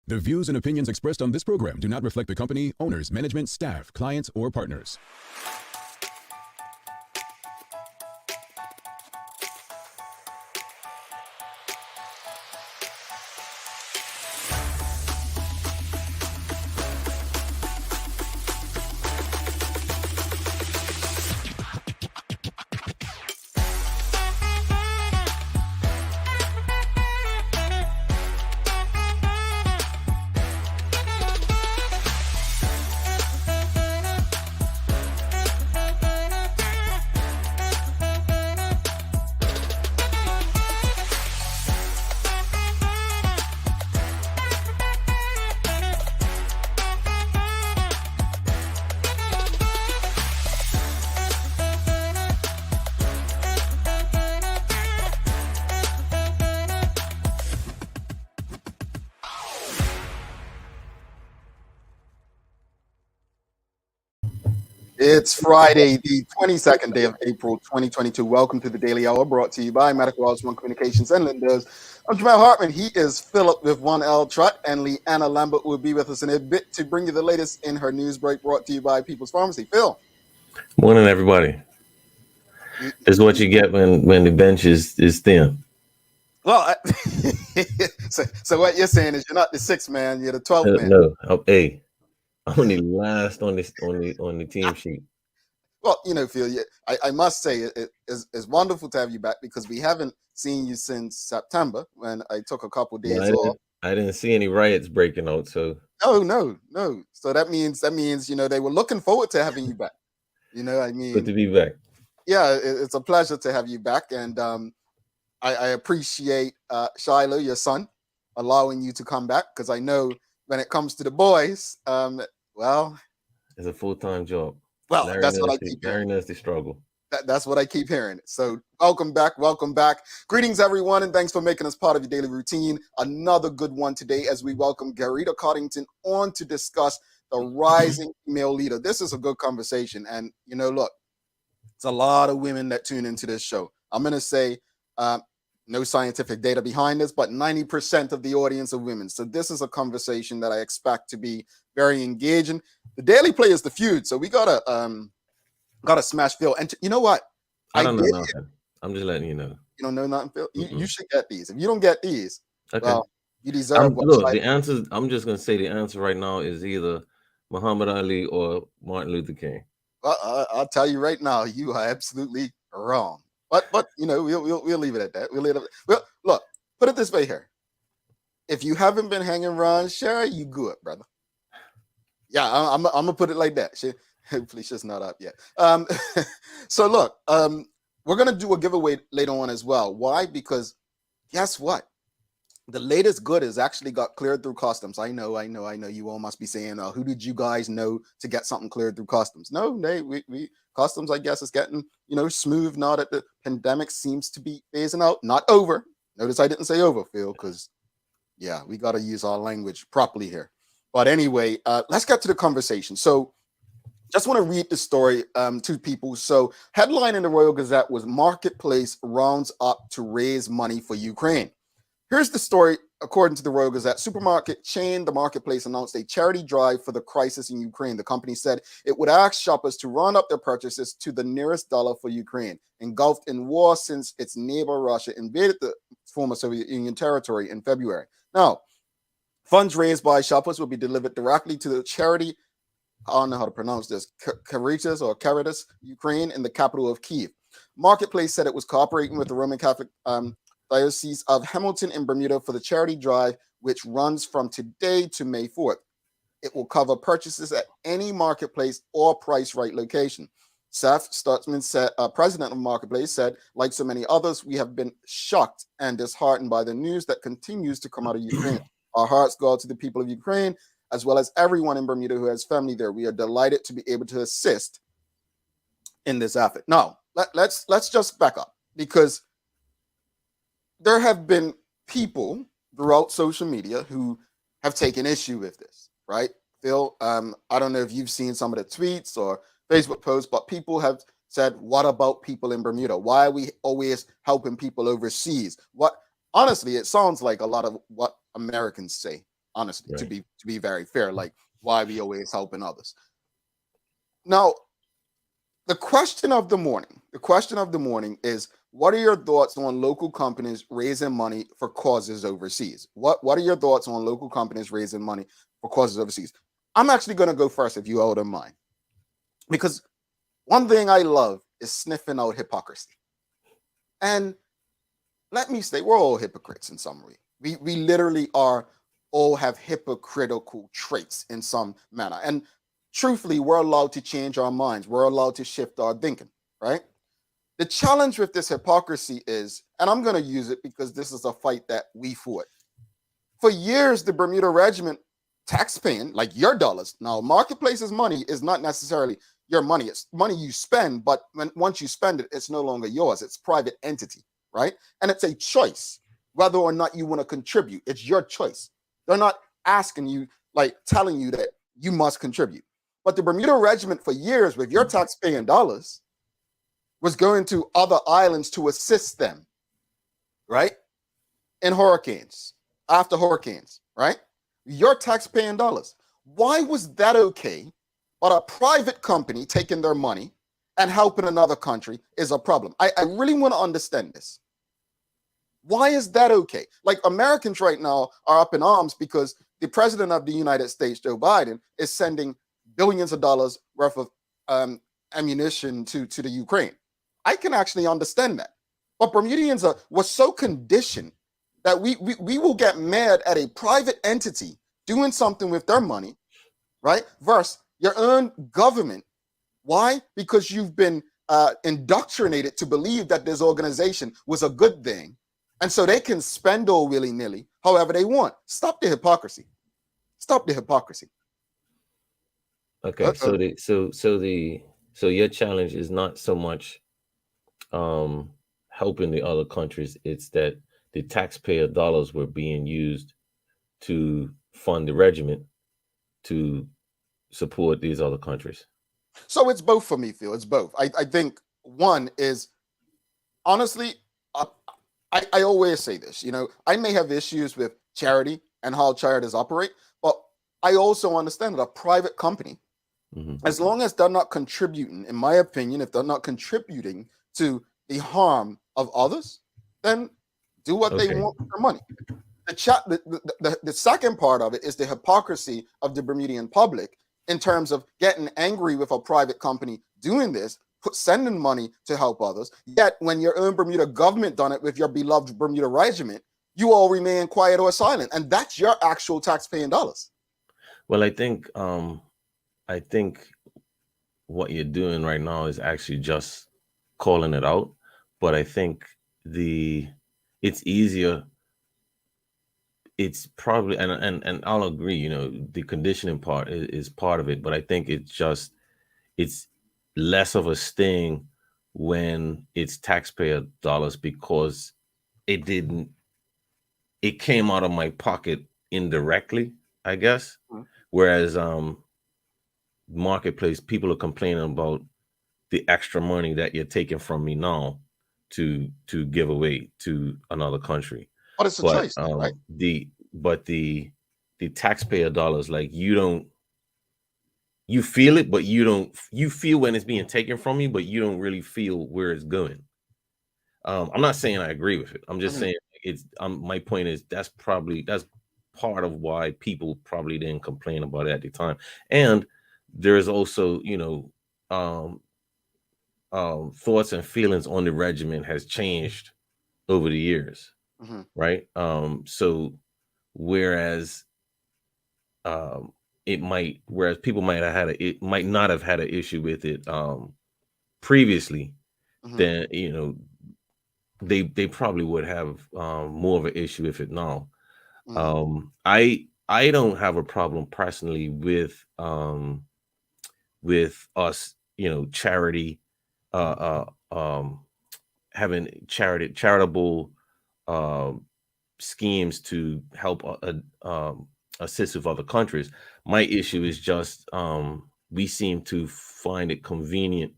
The views and opinions expressed on this program do not reflect the company, owners, management, staff, clients, or partners. It's Friday, the 22nd day of April, 2022. Welcome to the Daily Hour, brought to you by Medical House One Communications and Linders. I'm Jamal Hartman. He is Philip with 1L Trot, and Leanna Lambert will be with us in a bit to bring you the latest in her news break, brought to you by People's Pharmacy. Phil. Morning, everybody. This is what you get when the bench is thin. Well, so what you're saying is you're not the sixth man, you're the 12th man. No, I'm only last on the team sheet. Well, Phil, I must say it's wonderful to have you back because we haven't seen you since September when I took a couple days off. I didn't see any riots breaking out, so no. So that means they were looking forward to having you back. Good to be back. Yeah, it's a pleasure to have you back, and I appreciate Shiloh, your son, allowing you to come back because I know when it comes to the boys, well, it's a full-time job. Well, that's what I keep hearing. That's the struggle. That's what I keep hearing. So welcome back. Greetings, everyone, and thanks for making us part of your daily routine. Another good one today as we welcome Garita Coddington on to discuss the rising female leader. This is a good conversation. And, look, it's a lot of women that tune into this show. I'm going to say no scientific data behind this, but 90% of the audience are women. So this is a conversation that I expect to be very engaging. The Daily Play is the feud, so we gotta smash Phil. And you know what? I don't know nothing. I'm just letting you know. You don't know nothing, Phil. You should get these. If you don't get these, okay. Well, you deserve. The answer. I'm just gonna say the answer right now is either Muhammad Ali or Martin Luther King. Well, I'll tell you right now, you are absolutely wrong. But we'll leave it at that. Well, look, put it this way here. If you haven't been hanging around Sherry, you good, brother. Yeah, I'm gonna put it like that. Hopefully she's not up yet. So look, we're gonna do a giveaway later on as well. Why? Because guess what? The latest good has actually got cleared through customs. I know. You all must be saying, who did you guys know to get something cleared through customs? No, we customs, I guess, is getting smooth now that the pandemic seems to be phasing out. Not over. Notice I didn't say over, Phil, because yeah, we got to use our language properly here. But anyway, let's get to the conversation. So just want to read the story to people. So headline in the Royal Gazette was Marketplace rounds up to raise money for Ukraine. Here's the story. According to the Royal Gazette, supermarket chain The Marketplace announced a charity drive for the crisis in Ukraine. The company said it would ask shoppers to round up their purchases to the nearest dollar for Ukraine, engulfed in war since its neighbor Russia invaded the former Soviet Union territory in February. Now, funds raised by shoppers will be delivered directly to the charity, I don't know how to pronounce this, Charities Ukraine in the capital of Kyiv. Marketplace said it was cooperating with the Roman Catholic Diocese of Hamilton in Bermuda for the charity drive, which runs from today to May 4th. It will cover purchases at any Marketplace or Price Right location. Seth Stutzman, president of Marketplace, said, like so many others, we have been shocked and disheartened by the news that continues to come out of Ukraine. Our hearts go out to the people of Ukraine, as well as everyone in Bermuda who has family there. We are delighted to be able to assist in this effort. Now, let's just back up, because there have been people throughout social media who have taken issue with this, right? Phil, I don't know if you've seen some of the tweets or Facebook posts, but people have said, what about people in Bermuda? Why are we always helping people overseas? Honestly, it sounds like a lot of what Americans say. honestly, Right. to be very fair, like why we always helping others. Now, the question of the morning is, what are your thoughts on local companies raising money for causes overseas? What are your thoughts on local companies raising money for causes overseas? I'm actually going to go first, if you all don't mind, because one thing I love is sniffing out hypocrisy. And let me say, we're all hypocrites in some way. We literally are, all have hypocritical traits in some manner. And truthfully, we're allowed to change our minds. We're allowed to shift our thinking, right? The challenge with this hypocrisy is, and I'm going to use it because this is a fight that we fought. For years, the Bermuda Regiment taxpaying, like your dollars. Now, marketplace's money is not necessarily your money. It's money you spend, but once you spend it, it's no longer yours. It's private entity, right? And it's a choice whether or not you want to contribute. It's your choice. They're not asking you, like telling you that you must contribute. But the Bermuda Regiment for years, with your taxpaying dollars, was going to other islands to assist them, right? In hurricanes, after hurricanes, right? Your taxpaying dollars. Why was that okay? But a private company taking their money and helping another country is a problem. I really want to understand this. Why is that okay? Like, Americans right now are up in arms because the president of the United States, Joe Biden, is sending billions of dollars worth of ammunition to the Ukraine. I can actually understand that. But Bermudians were so conditioned that we will get mad at a private entity doing something with their money, right? Versus your own government. Why? Because you've been indoctrinated to believe that this organization was a good thing. And so they can spend all willy-nilly however they want. Stop the hypocrisy. Stop the hypocrisy. Okay, so your challenge is not so much helping the other countries, it's that the taxpayer dollars were being used to fund the regiment to support these other countries. So it's both for me, Phil. It's both. I think one is, honestly, I always say this, I may have issues with charity and how charities operate, but I also understand that a private company, as long as they're not contributing, in my opinion, if they're not contributing to the harm of others, then do what they want with their money. The second part of it is the hypocrisy of the Bermudian public in terms of getting angry with a private company doing this, sending money to help others. Yet when your own Bermuda government done it with your beloved Bermuda Regiment, you all remain quiet or silent, and that's your actual taxpaying dollars. Well, I think what you're doing right now is actually just calling it out, but I think it's easier. It's probably, and I'll agree, the conditioning part is part of it, but I think it's less of a sting when it's taxpayer dollars because it came out of my pocket indirectly, I guess. Whereas marketplace, people are complaining about the extra money that you're taking from me now to give away to another country. But it's a choice, right? The taxpayer dollars, like, you feel it, but you feel when it's being taken from you, but you don't really feel where it's going. I'm not saying I agree with it. I'm just saying my point is that's part of why people probably didn't complain about it at the time. And there's also, thoughts and feelings on the regiment has changed over the years, right? So whereas people might not have had an issue with it previously, then they probably would have more of an issue with it now. I don't have a problem personally with us, charity, having charitable schemes to help assist with other countries. My issue is just we seem to find it convenient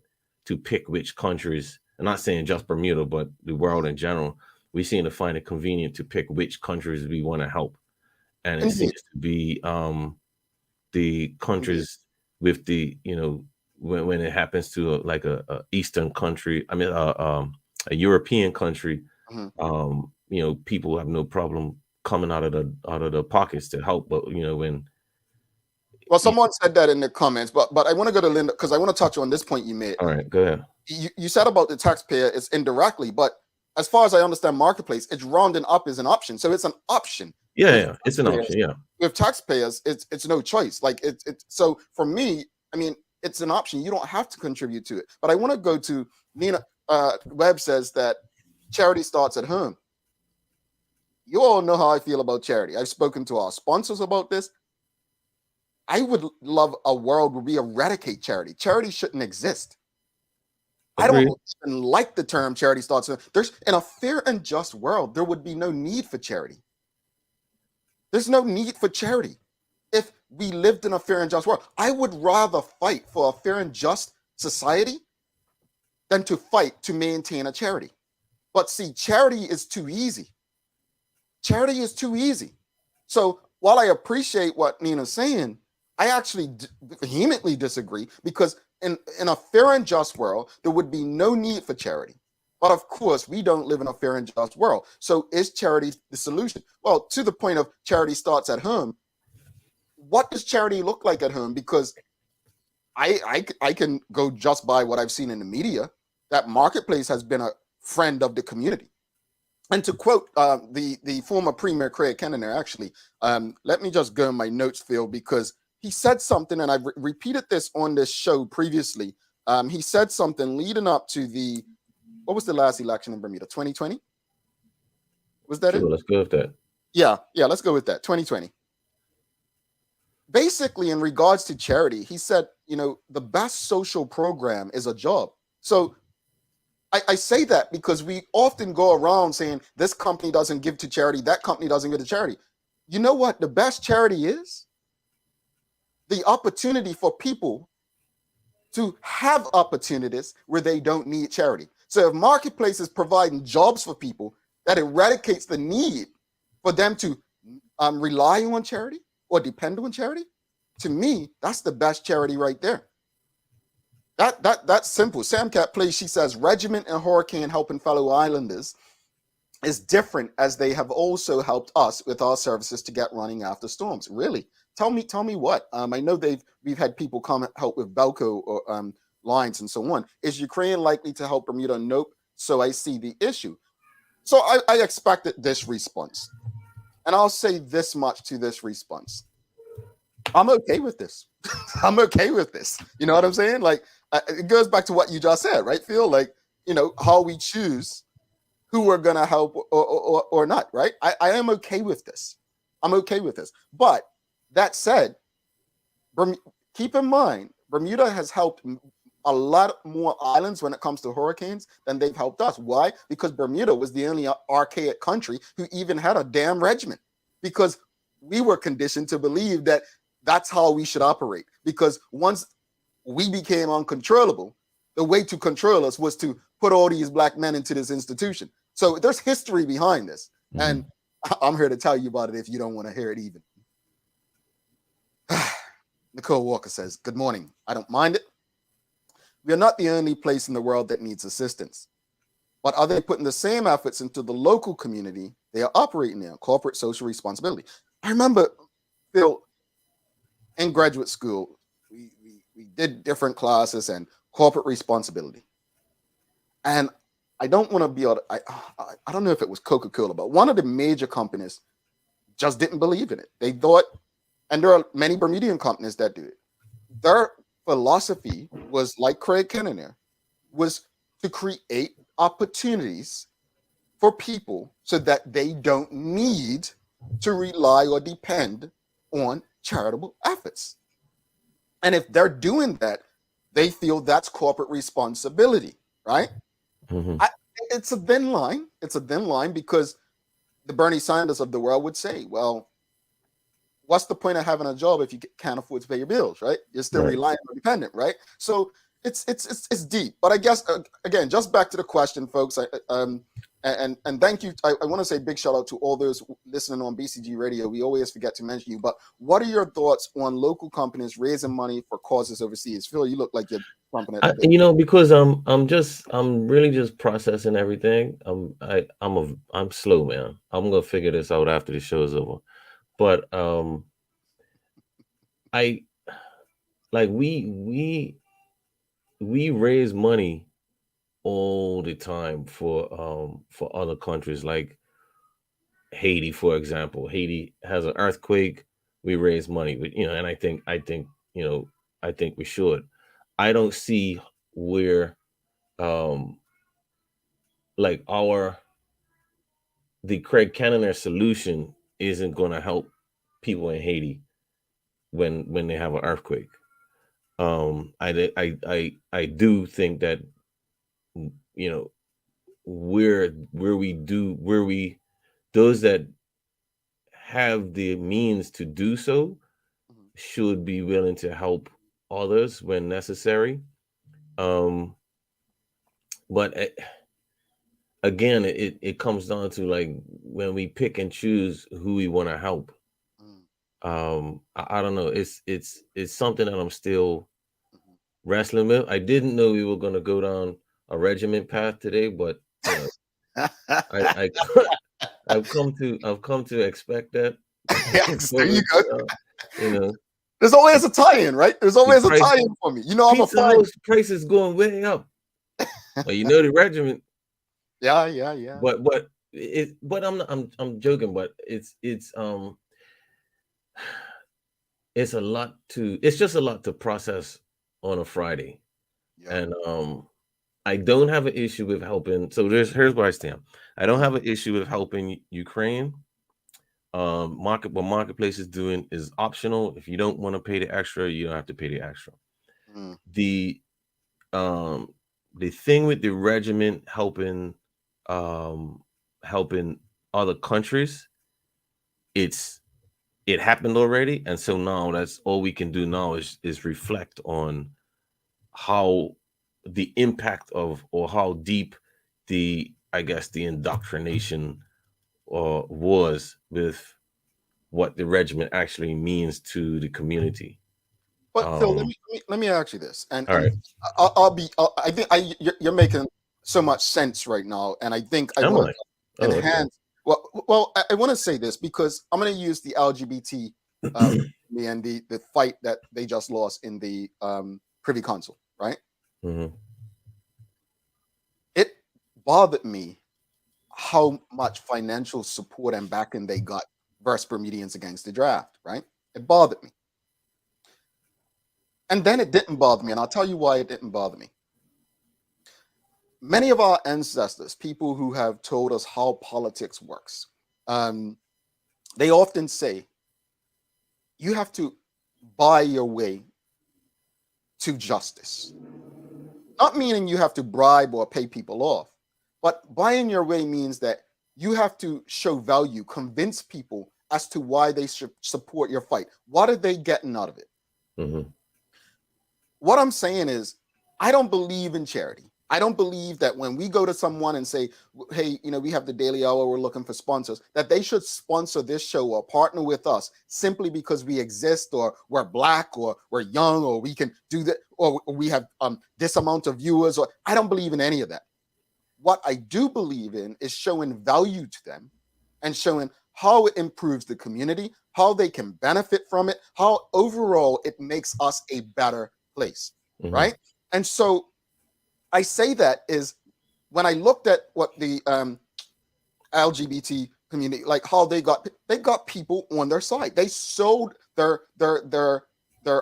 to pick which countries. I'm not saying just Bermuda, but the world in general. We seem to find it convenient to pick which countries we want to help. and it Indeed. seems to be the countries with the, you know, when it happens to like a Eastern country, I mean a European country, Mhm. you know, people have no problem coming out of the pockets to help, but you know when Well, someone said that in the comments, but I want to go to Linda because I want to touch on this point you made. all right, go ahead. You said about the taxpayer is indirectly, but as far as I understand marketplace, it's rounding up is an option. So it's an option. Yeah, it's an option. Yeah. With taxpayers, it's no choice. Like it's so for me, I mean, it's an option. You don't have to contribute to it. But I want to go to Nina Webb says that charity starts at home. You all know how I feel about charity. I've spoken to our sponsors about this. I would love a world where we eradicate charity. Charity shouldn't exist. Agreed. I don't even like the term charity starts. There's in a fair and just world, there would be no need for charity. There's no need for charity. If we lived in a fair and just world, I would rather fight for a fair and just society than to fight to maintain a charity. But see, charity is too easy. Charity is too easy. So while I appreciate what Nina's saying, I actually vehemently disagree because in a fair and just world, there would be no need for charity. But of course, we don't live in a fair and just world. So is charity the solution? Well, to the point of charity starts at home, what does charity look like at home? Because I can go just by what I've seen in the media, that marketplace has been a friend of the community. And to quote the former Premier Craig Kenner, actually, let me just go in my notes, Phil, because he said something, and I've repeated this on this show previously. He said something leading up to what was the last election in Bermuda? 2020? Was that Sure, it? let's go with that. Yeah, let's go with that. 2020. Basically, in regards to charity, he said, you know, the best social program is a job. So I say that because we often go around saying this company doesn't give to charity, that company doesn't give to charity. You know what the best charity is? The opportunity for people to have opportunities where they don't need charity. So if marketplace is providing jobs for people, that eradicates the need for them to rely on charity or depend on charity. To me, that's the best charity right there. That's simple. Sam Cat plays, she says, Regiment and Hurricane helping fellow islanders is different as they have also helped us with our services to get running after storms. Really? Tell me what. I know we've had people come and help with Belco or lines and so on. Is Ukraine likely to help Bermuda? Nope. So I see the issue. So I expected this response. And I'll say this much to this response. I'm okay with this. I'm okay with this. You know what I'm saying? Like, it goes back to what you just said, right, Phil? Like, you know, how we choose who we're going to help or not, right? I am okay with this. I'm okay with this. But that said, keep in mind, Bermuda has helped a lot more islands when it comes to hurricanes than they've helped us. Why? Because Bermuda was the only archaic country who even had a damn regiment, because we were conditioned to believe that that's how we should operate. Because once we became uncontrollable, the way to control us was to put all these black men into this institution. So there's history behind this. Mm-hmm. And I'm here to tell you about it if you don't want to hear it even. Nicole Walker says, good morning. I don't mind it. We are not the only place in the world that needs assistance. But are they putting the same efforts into the local community they are operating in? Corporate social responsibility. I remember, Phil, in graduate school, we did different classes and corporate responsibility. And I don't want to be, I don't know if it was Coca-Cola, but one of the major companies just didn't believe in it. They thought, and there are many Bermudian companies that do it. Their philosophy was, like Craig Kenner, was to create opportunities for people so that they don't need to rely or depend on charitable efforts. And if they're doing that, they feel that's corporate responsibility, right? Mm-hmm. It's a thin line. It's a thin line because the Bernie Sanders of the world would say, well, what's the point of having a job if you can't afford to pay your bills, right? You're still reliant or dependent, right? So it's deep. But I guess, again, just back to the question, folks, and and thank you. I want to say big shout out to all those listening on BCG Radio. We always forget to mention you, but what are your thoughts on local companies raising money for causes overseas? Phil, you look like you're pumping at the bit. You know, because I'm really just processing everything. I'm slow, man. I'm gonna figure this out after the show is over. But I like we raise money all the time for other countries, like Haiti, for example. Haiti has an earthquake. We raise money, but and I think I think we should. I don't see where like the Craig Cannoner solution isn't going to help people in Haiti when they have an earthquake. I do think that where we those that have the means to do so should be willing to help others when necessary. But again, it comes down to like when we pick and choose who we want to help. I don't know. It's something that I'm still wrestling with. I didn't know we were going to go down a regiment path today, but I I've come to expect that. Yes, there you go. Uh, There's always a tie-in, right? There's always a tie-in for me. I'm a fan. Price is going way up. Well, the regiment. Yeah. But I'm joking. But it's just a lot to process on a Friday, and I don't have an issue with helping. So here's where I stand. I don't have an issue with helping Ukraine. What Marketplace is doing is optional. If you don't want to pay the extra, you don't have to pay the extra. The thing with the regiment helping other countries, it happened already, and so now that's all we can do now is reflect on how the impact of, or how deep the indoctrination was with what the regiment actually means to the community. But Phil, let me ask you this, and, all right. I think you're making so much sense right now, and I think I want to enhance. Okay. Well, I want to say this because I'm going to use the LGBT and the fight that they just lost in the Privy Council, right? Mm-hmm. It bothered me how much financial support and backing they got versus Bermudians against the draft, right? It bothered me. And then it didn't bother me, and I'll tell you why it didn't bother me. Many of our ancestors, people who have told us how politics works, they often say, you have to buy your way to justice. Not meaning you have to bribe or pay people off, but buying your way means that you have to show value, convince people as to why they should support your fight. What are they getting out of it? Mm-hmm. What I'm saying is, I don't believe in charity. I don't believe that when we go to someone and say, hey, we have the Daily Hour, we're looking for sponsors, that they should sponsor this show or partner with us simply because we exist, or we're Black, or we're young, or we can do that, or we have this amount of viewers. Or I don't believe in any of that. What I do believe in is showing value to them and showing how it improves the community, how they can benefit from it, how overall it makes us a better place, right? And so I say that is when I looked at what the LGBT community, like how they got people on their side. They sold their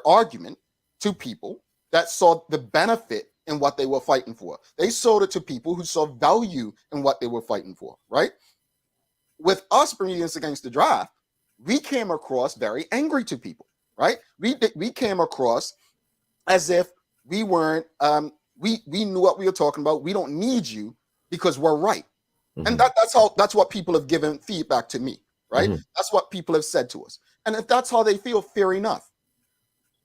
argument to people that saw the benefit in what they were fighting for. They sold it to people who saw value in what they were fighting for, right? With us, Bermudians Against the Draft, we came across very angry to people, right? We came across as if we weren't, we knew what we were talking about. We don't need you because we're right. And that's what people have given feedback to me, right? That's what people have said to us. And if that's how they feel, fair enough.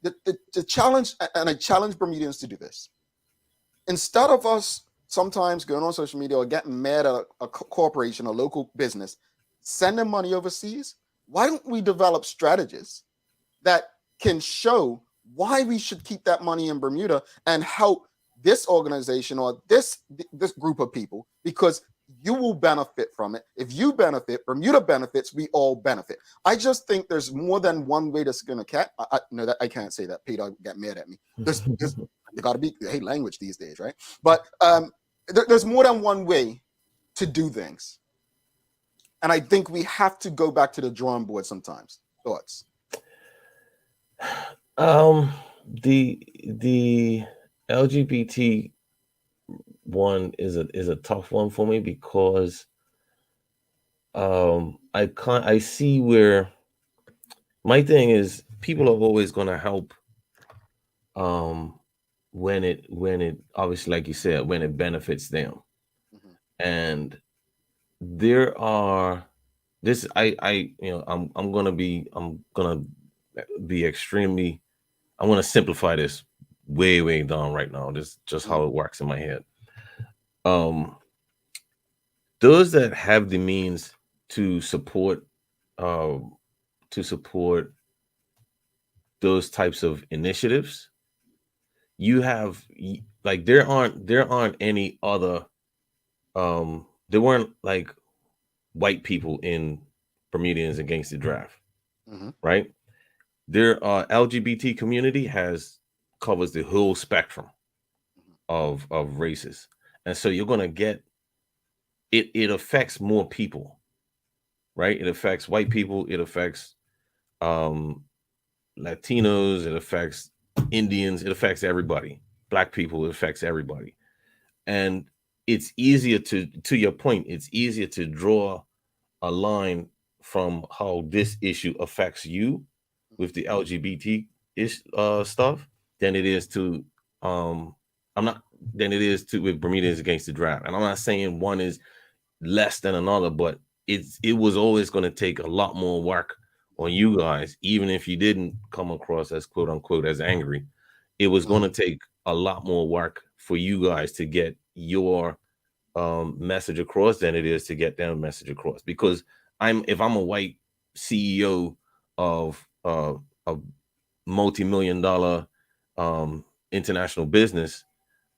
The challenge, and I challenge Bermudians to do this. Instead of us sometimes going on social media or getting mad at a corporation or local business, sending money overseas, why don't we develop strategies that can show why we should keep that money in Bermuda and help this organization or this group of people, because you will benefit from it. If you benefit, Bermuda benefits, we all benefit. I just think there's more than one way to skin a cat. No, that I can't say that. Peter got mad at me. There's you got to be, I hate language these days, right? But there's more than one way to do things. And I think we have to go back to the drawing board sometimes. Thoughts? The LGBT one is a tough one for me, because I see where my thing is, people are always going to help when it obviously, like you said, when it benefits them. Mhm. And there are this I'm gonna be extremely, I want to simplify this way down right now. This is just how it works in my head. Those that have the means to support those types of initiatives, you have, like, there aren't any other there weren't like white people in Bermudians Against the Draft, right? There are LGBT community covers the whole spectrum of races, and so you're gonna get it affects more people, right? It affects white people, it affects Latinos, it affects Indians, it affects everybody. Black people, it affects everybody. And it's easier to your point, it's easier to draw a line from how this issue affects you with the LGBT stuff than it is to with Bermudians Against the Draft. And I'm not saying one is less than another, but it was always going to take a lot more work on you guys, even if you didn't come across as quote unquote as angry. It was going to take a lot more work for you guys to get your message across than it is to get their message across. Because if I'm a white CEO of a multi-million-dollar international business,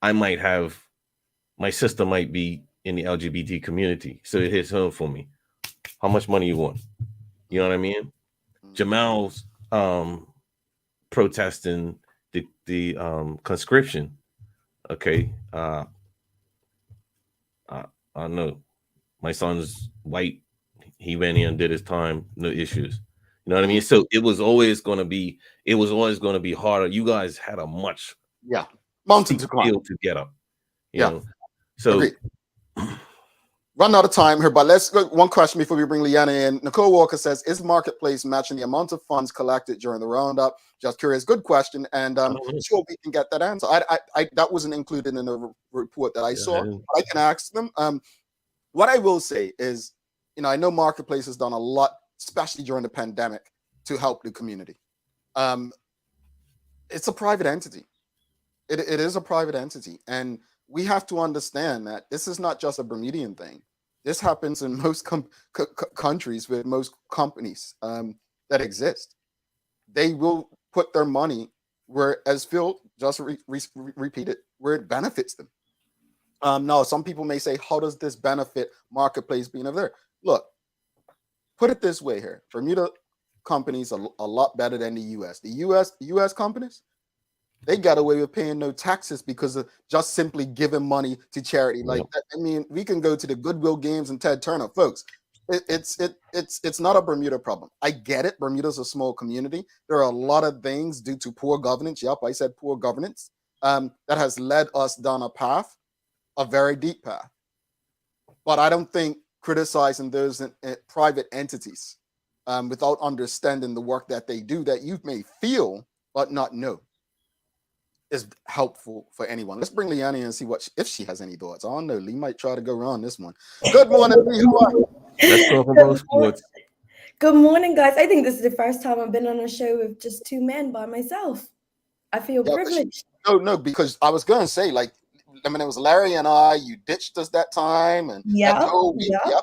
my sister might be in the LGBT community, so it hits home for me. How much money you want? You know what I mean? Jamal's protesting the conscription. Okay, I know my son's white. He went in and did his time, no issues. You know what I mean? So it was always going to be harder. You guys had a much mountain to climb to get up. You know? So agreed. Run out of time here, but let's go one question before we bring Leanna in. Nicole Walker says, is Marketplace matching the amount of funds collected during the roundup? Just curious. Good question. And sure, we can get that answer. I that wasn't included in the report that I saw. I can ask them. What I will say is, I know Marketplace has done a lot, especially during the pandemic, to help the community. It's a private entity. It is a private entity. And we have to understand that this is not just a Bermudian thing. This happens in most countries with most companies that exist. They will put their money where, as Phil just repeated, where it benefits them. Now, some people may say, how does this benefit Marketplace being over there? Look, put it this way here. Bermuda companies are a lot better than the U.S. The U.S. companies, they got away with paying no taxes because of just simply giving money to charity. Like that. I mean, we can go to the Goodwill Games and Ted Turner, folks. It's not a Bermuda problem. I get it. Bermuda's a small community. There are a lot of things due to poor governance. Yep, I said poor governance. That has led us down a very deep path. But I don't think criticizing those private entities without understanding the work that they do, that you may feel but not know, is helpful for anyone. Let's bring Leanne in and see if she has any thoughts. I don't know. Lee might try to go around this one. Good morning, Lee. Who are you? Let's talk about sports. Good morning, guys. I think this is the first time I've been on a show with just two men by myself. I feel privileged. No, because I was going to say, like, I mean, it was Larry and I. You ditched us that time, and that whole week. Yep.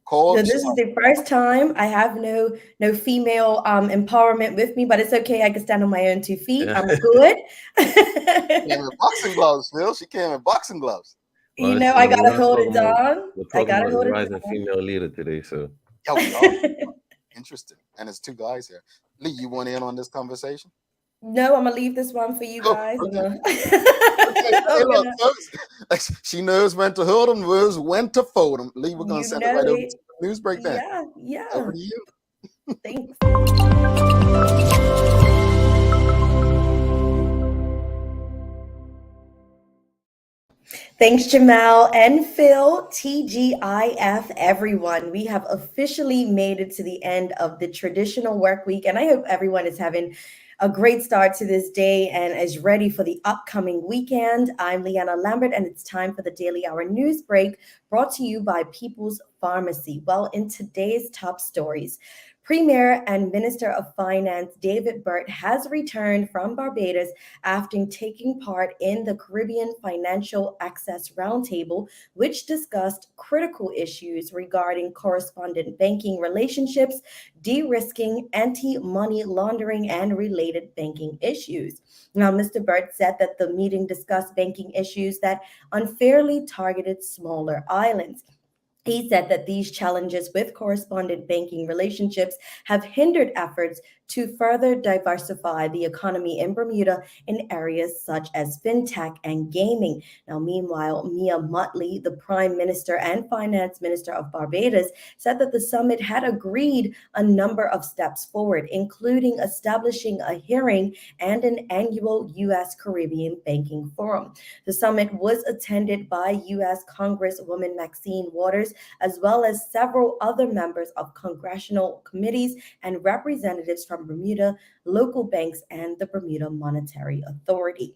So this is the first time I have no female empowerment with me, but it's okay. I can stand on my own 2 feet. I'm good. She came in boxing gloves, Phil. She came in boxing gloves. Well, You know, I gotta hold it down. We're talking about the rising female leader today, so yeah, we are. Interesting. And it's 2 guys here. Lee, you want in on this conversation? No, I'm gonna leave this one for you guys. Okay. Hey, look, folks, she knows when to hold them, knows when to fold them. Lee, we're gonna send it right over to the news break then. Yeah. Over to you. Thanks. Thanks, Jamal and Phil. TGIF, everyone. We have officially made it to the end of the traditional work week, and I hope everyone is having a great start to this day and is ready for the upcoming weekend. I'm Leanna Lambert, and it's time for the Daily Hour News Break, brought to you by People's Pharmacy. Well, in today's top stories, Premier and Minister of Finance David Burt has returned from Barbados after taking part in the Caribbean Financial Access Roundtable, which discussed critical issues regarding correspondent banking relationships, de-risking, anti-money laundering, and related banking issues. Now, Mr. Burt said that the meeting discussed banking issues that unfairly targeted smaller islands. He said that these challenges with correspondent banking relationships have hindered efforts to further diversify the economy in Bermuda in areas such as fintech and gaming. Now, meanwhile, Mia Mottley, the Prime Minister and Finance Minister of Barbados, said that the summit had agreed a number of steps forward, including establishing a hearing and an annual U.S. Caribbean Banking Forum. The summit was attended by U.S. Congresswoman Maxine Waters, as well as several other members of congressional committees and representatives from Bermuda, local banks, and the Bermuda Monetary Authority.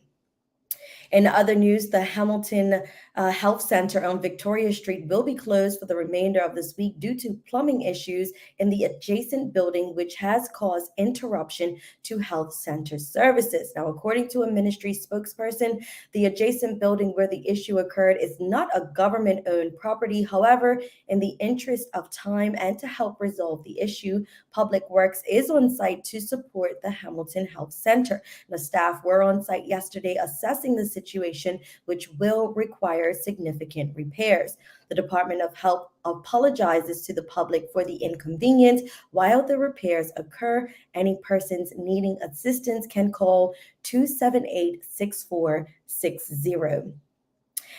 In other news, the Hamilton Health Center on Victoria Street will be closed for the remainder of this week due to plumbing issues in the adjacent building, which has caused interruption to health center services. Now, according to a ministry spokesperson, the adjacent building where the issue occurred is not a government-owned property. However, in the interest of time and to help resolve the issue, Public Works is on site to support the Hamilton Health Center. The staff were on site yesterday assessing the situation, which will require significant repairs. The Department of Health apologizes to the public for the inconvenience while the repairs occur. Any persons needing assistance can call 278-6460.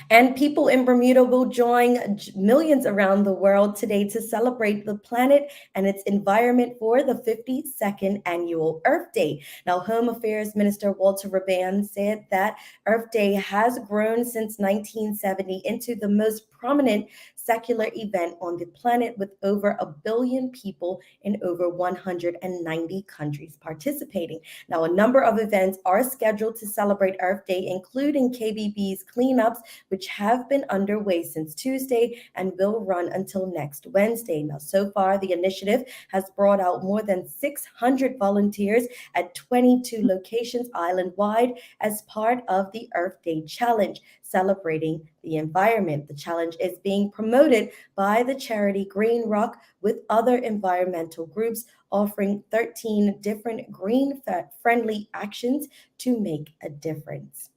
And people in Bermuda will join millions around the world today to celebrate the planet and its environment for the 52nd annual Earth Day. Now, Home Affairs Minister Walter Rabban said that Earth Day has grown since 1970 into the most prominent secular event on the planet, with over 1 billion people in over 190 countries participating. Now, a number of events are scheduled to celebrate Earth Day, including KBB's cleanups, which have been underway since Tuesday and will run until next Wednesday. Now, so far, the initiative has brought out more than 600 volunteers at 22 locations island-wide as part of the Earth Day Challenge, celebrating the environment. The challenge is being promoted by the charity Green Rock, with other environmental groups offering 13 different green-friendly actions to make a difference.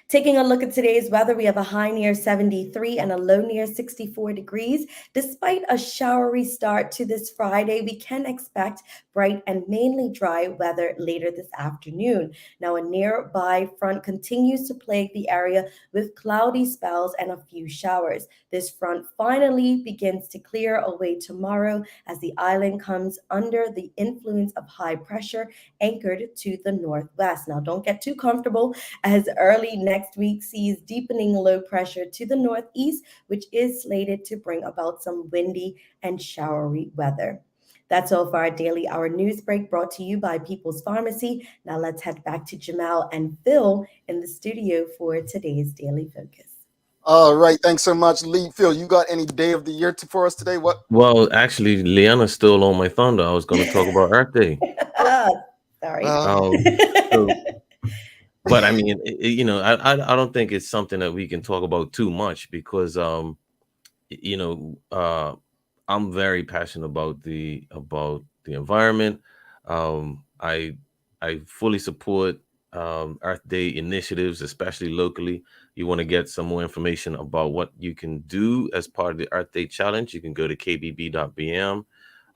Taking a look at today's weather, we have a high near 73 and a low near 64 degrees. Despite a showery start to this Friday, we can expect bright and mainly dry weather later this afternoon. Now, a nearby front continues to plague the area with cloudy spells and a few showers. This front finally begins to clear away tomorrow as the island comes under the influence of high pressure anchored to the northwest. Now, don't get too comfortable, as early next week sees deepening low pressure to the northeast, which is slated to bring about some windy and showery weather. That's all for our Daily Hour News Break, brought to you by People's Pharmacy. Now let's head back to Jamal and Phil in the studio for today's Daily Focus. All right, thanks so much, Lee. Phil, you got any day of the year for us today? What? Well, actually, Leanna stole on my thunder. I was going to talk about Earth Day. Sorry. So But I mean, I don't think it's something that we can talk about too much because you know, I'm very passionate about the environment. I fully support Earth Day initiatives, especially locally. You want to get some more information about what you can do as part of the Earth Day challenge, you can go to kbb.bm.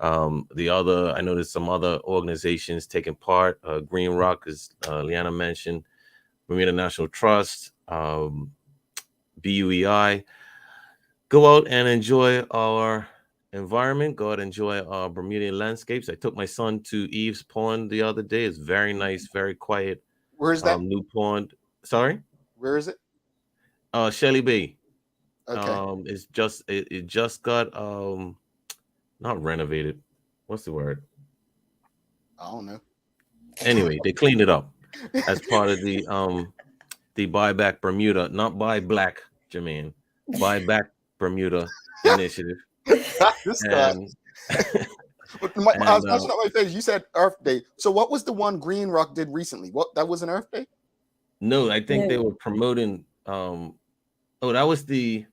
I know there's some other organizations taking part. Green Rock, as Liana mentioned, Bermuda National Trust, BUEI. Go out and enjoy our environment. Go out and enjoy our Bermudian landscapes. I took my son to Eve's Pond the other day. It's very nice, very quiet. Where's that? New pond. Sorry, Where is it? Shelly Bay. Okay. It just got not renovated. What's the word? I don't know. Anyway, they cleaned it up as part of the Buy Back Bermuda, not Buy Black, Jermaine, Buy Back Bermuda initiative. This guy. And, I was watching out my face. You said Earth Day. So what was the one Green Rock did recently? What, that was an Earth Day? no, I think they were promoting. That was the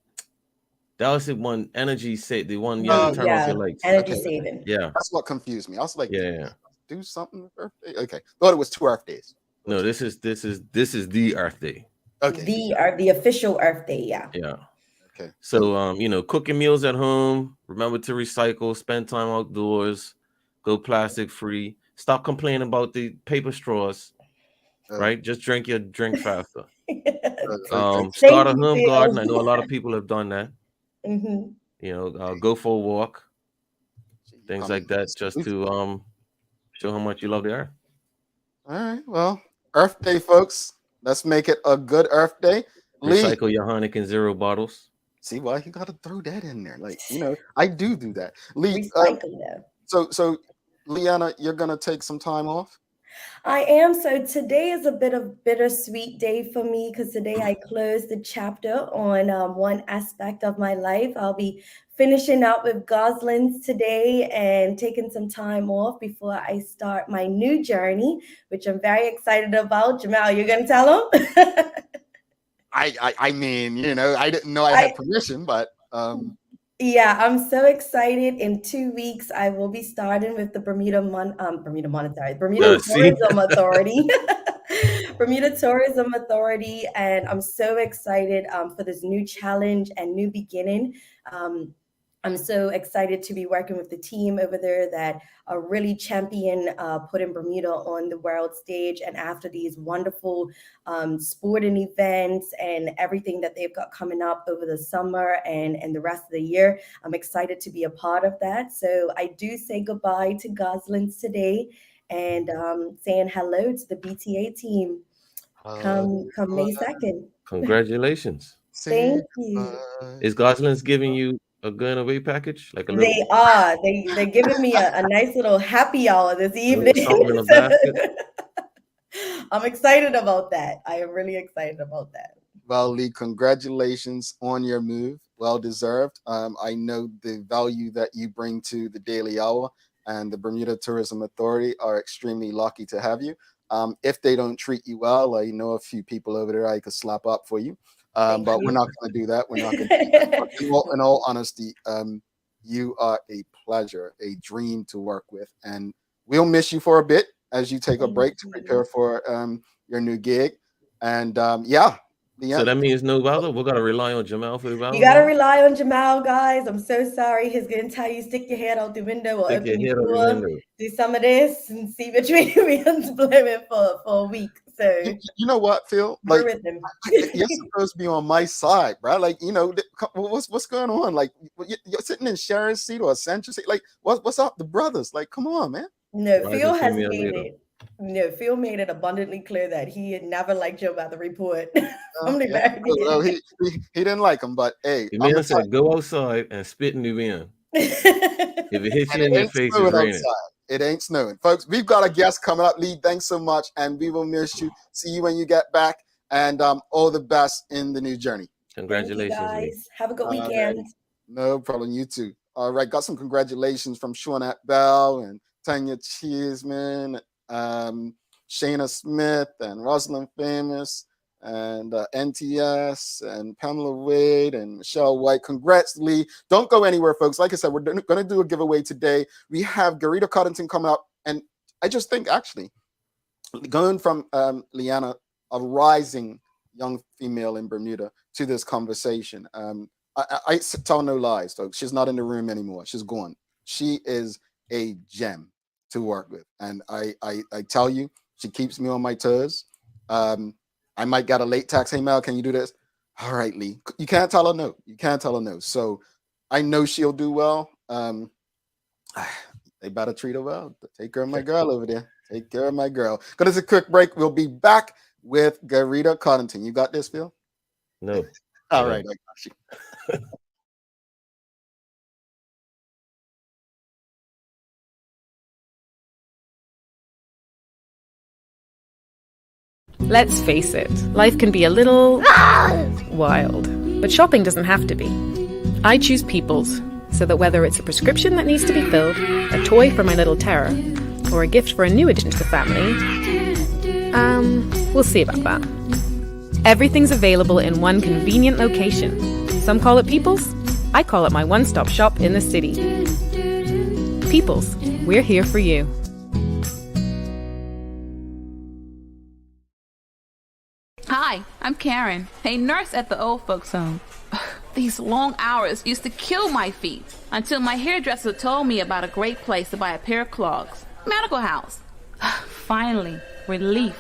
one energy the one you have to turn off your lights. Energy saving. Yeah, that's what confused me. I was like, yeah, do something with Earth Day. Okay, thought it was 2 Earth Days. No, this is the Earth Day. Okay, the official Earth Day. Yeah. Yeah. Okay. So cooking meals at home. Remember to recycle. Spend time outdoors. Go plastic free. Stop complaining about the paper straws. Right? Just drink your drink faster. Start a home garden. I know a lot of people have done that. Mm-hmm. Go for a walk. Things like that, just to show how much you love the earth. All right. Well, Earth Day, folks. Let's make it a good Earth Day. Recycle your Heineken Zero bottles. See why you got to throw that in there? Like, I do that. Lee, recycle them. So, Liana, you're gonna take some time off. I am. So today is a bit of bittersweet day for me because today I closed the chapter on one aspect of my life. I'll be finishing up with Goslings today and taking some time off before I start my new journey, which I'm very excited about. Jamila, you're going to tell them? I mean, I didn't know I had permission, but yeah, I'm so excited. In 2 weeks, I will be starting with the Bermuda Tourism Authority. Bermuda Tourism Authority, and I'm so excited for this new challenge and new beginning. I'm so excited to be working with the team over there that are really champion putting Bermuda on the world stage. And after these wonderful sporting events and everything that they've got coming up over the summer and the rest of the year, I'm excited to be a part of that. So I do say goodbye to Goslings today and saying hello to the BTA team come May 2nd. Congratulations. Thank you. Is Goslings giving you a going away package? Like they are. They're giving me a nice little happy hour this evening. Something in a basket. I'm excited about that. I am really excited about that. Well, Lee, congratulations on your move. Well deserved. I know the value that you bring to the Daily Hour, and the Bermuda Tourism Authority are extremely lucky to have you. If they don't treat you well, I know a few people over there I could slap up for you. But we're not going to do that. We're not going to do that. In all honesty, you are a pleasure, a dream to work with. And we'll miss you for a bit as you take a break to prepare for your new gig. And yeah. So that means no value. We're going to rely on Jamal for the value. You got to rely on Jamal, guys. I'm so sorry. He's going to tell you, stick your head out the window or open your door, do some of this and see between me and it for a week. So you know what, Phil? Like, you're supposed to be on my side, bro. Like, what's going on? Like, you're sitting in Sharon's seat or a center seat. Like, what's up, the brothers? Like, come on, man. No, Phil has made it. No, Phil made it abundantly clear that he had never liked Joe about the report from the very beginning. He didn't like him, but hey, the man said, "Go outside and spit in the wind. If it hits you in your face, it's raining." It ain't snowing, folks. We've got a guest coming up. Lee, thanks so much, and we will miss you. See you when you get back, and all the best in the new journey. Congratulations, guys. Lee. Have a good weekend. No problem. You too. All right, got some congratulations from Shawnette Bell and Tanya Cheeseman. Shayna Smith and Rosalind Famous and NTS and Pamela Wade and Michelle White. Congrats, Lee. Don't go anywhere, folks. Like I said, we're going to do a giveaway today. We have Garita Coddington coming up. And I just think, actually, going from Liana, a rising young female in Bermuda, to this conversation, I tell no lies, folks. She's not in the room anymore. She's gone. She is a gem to work with. And I tell you, she keeps me on my toes. I might get a late text. Hey, Mel, can you do this? All right, Lee. You can't tell her no. You can't tell her no. So I know she'll do well. They better treat her well. Take care of my girl over there. Take care of my girl. Gonna take a quick break. We'll be back with Garita Coddington. You got this, Phil? No. All right, I got you. Let's face it, life can be a little wild, but shopping doesn't have to be. I choose People's, so that whether it's a prescription that needs to be filled, a toy for my little terror, or a gift for a new addition to the family, we'll see about that. Everything's available in one convenient location. Some call it People's, I call it my one-stop shop in the city. People's, we're here for you. Hi, I'm Karen, a nurse at the old folks home. These long hours used to kill my feet until my hairdresser told me about a great place to buy a pair of clogs. Medical House. Finally, relief.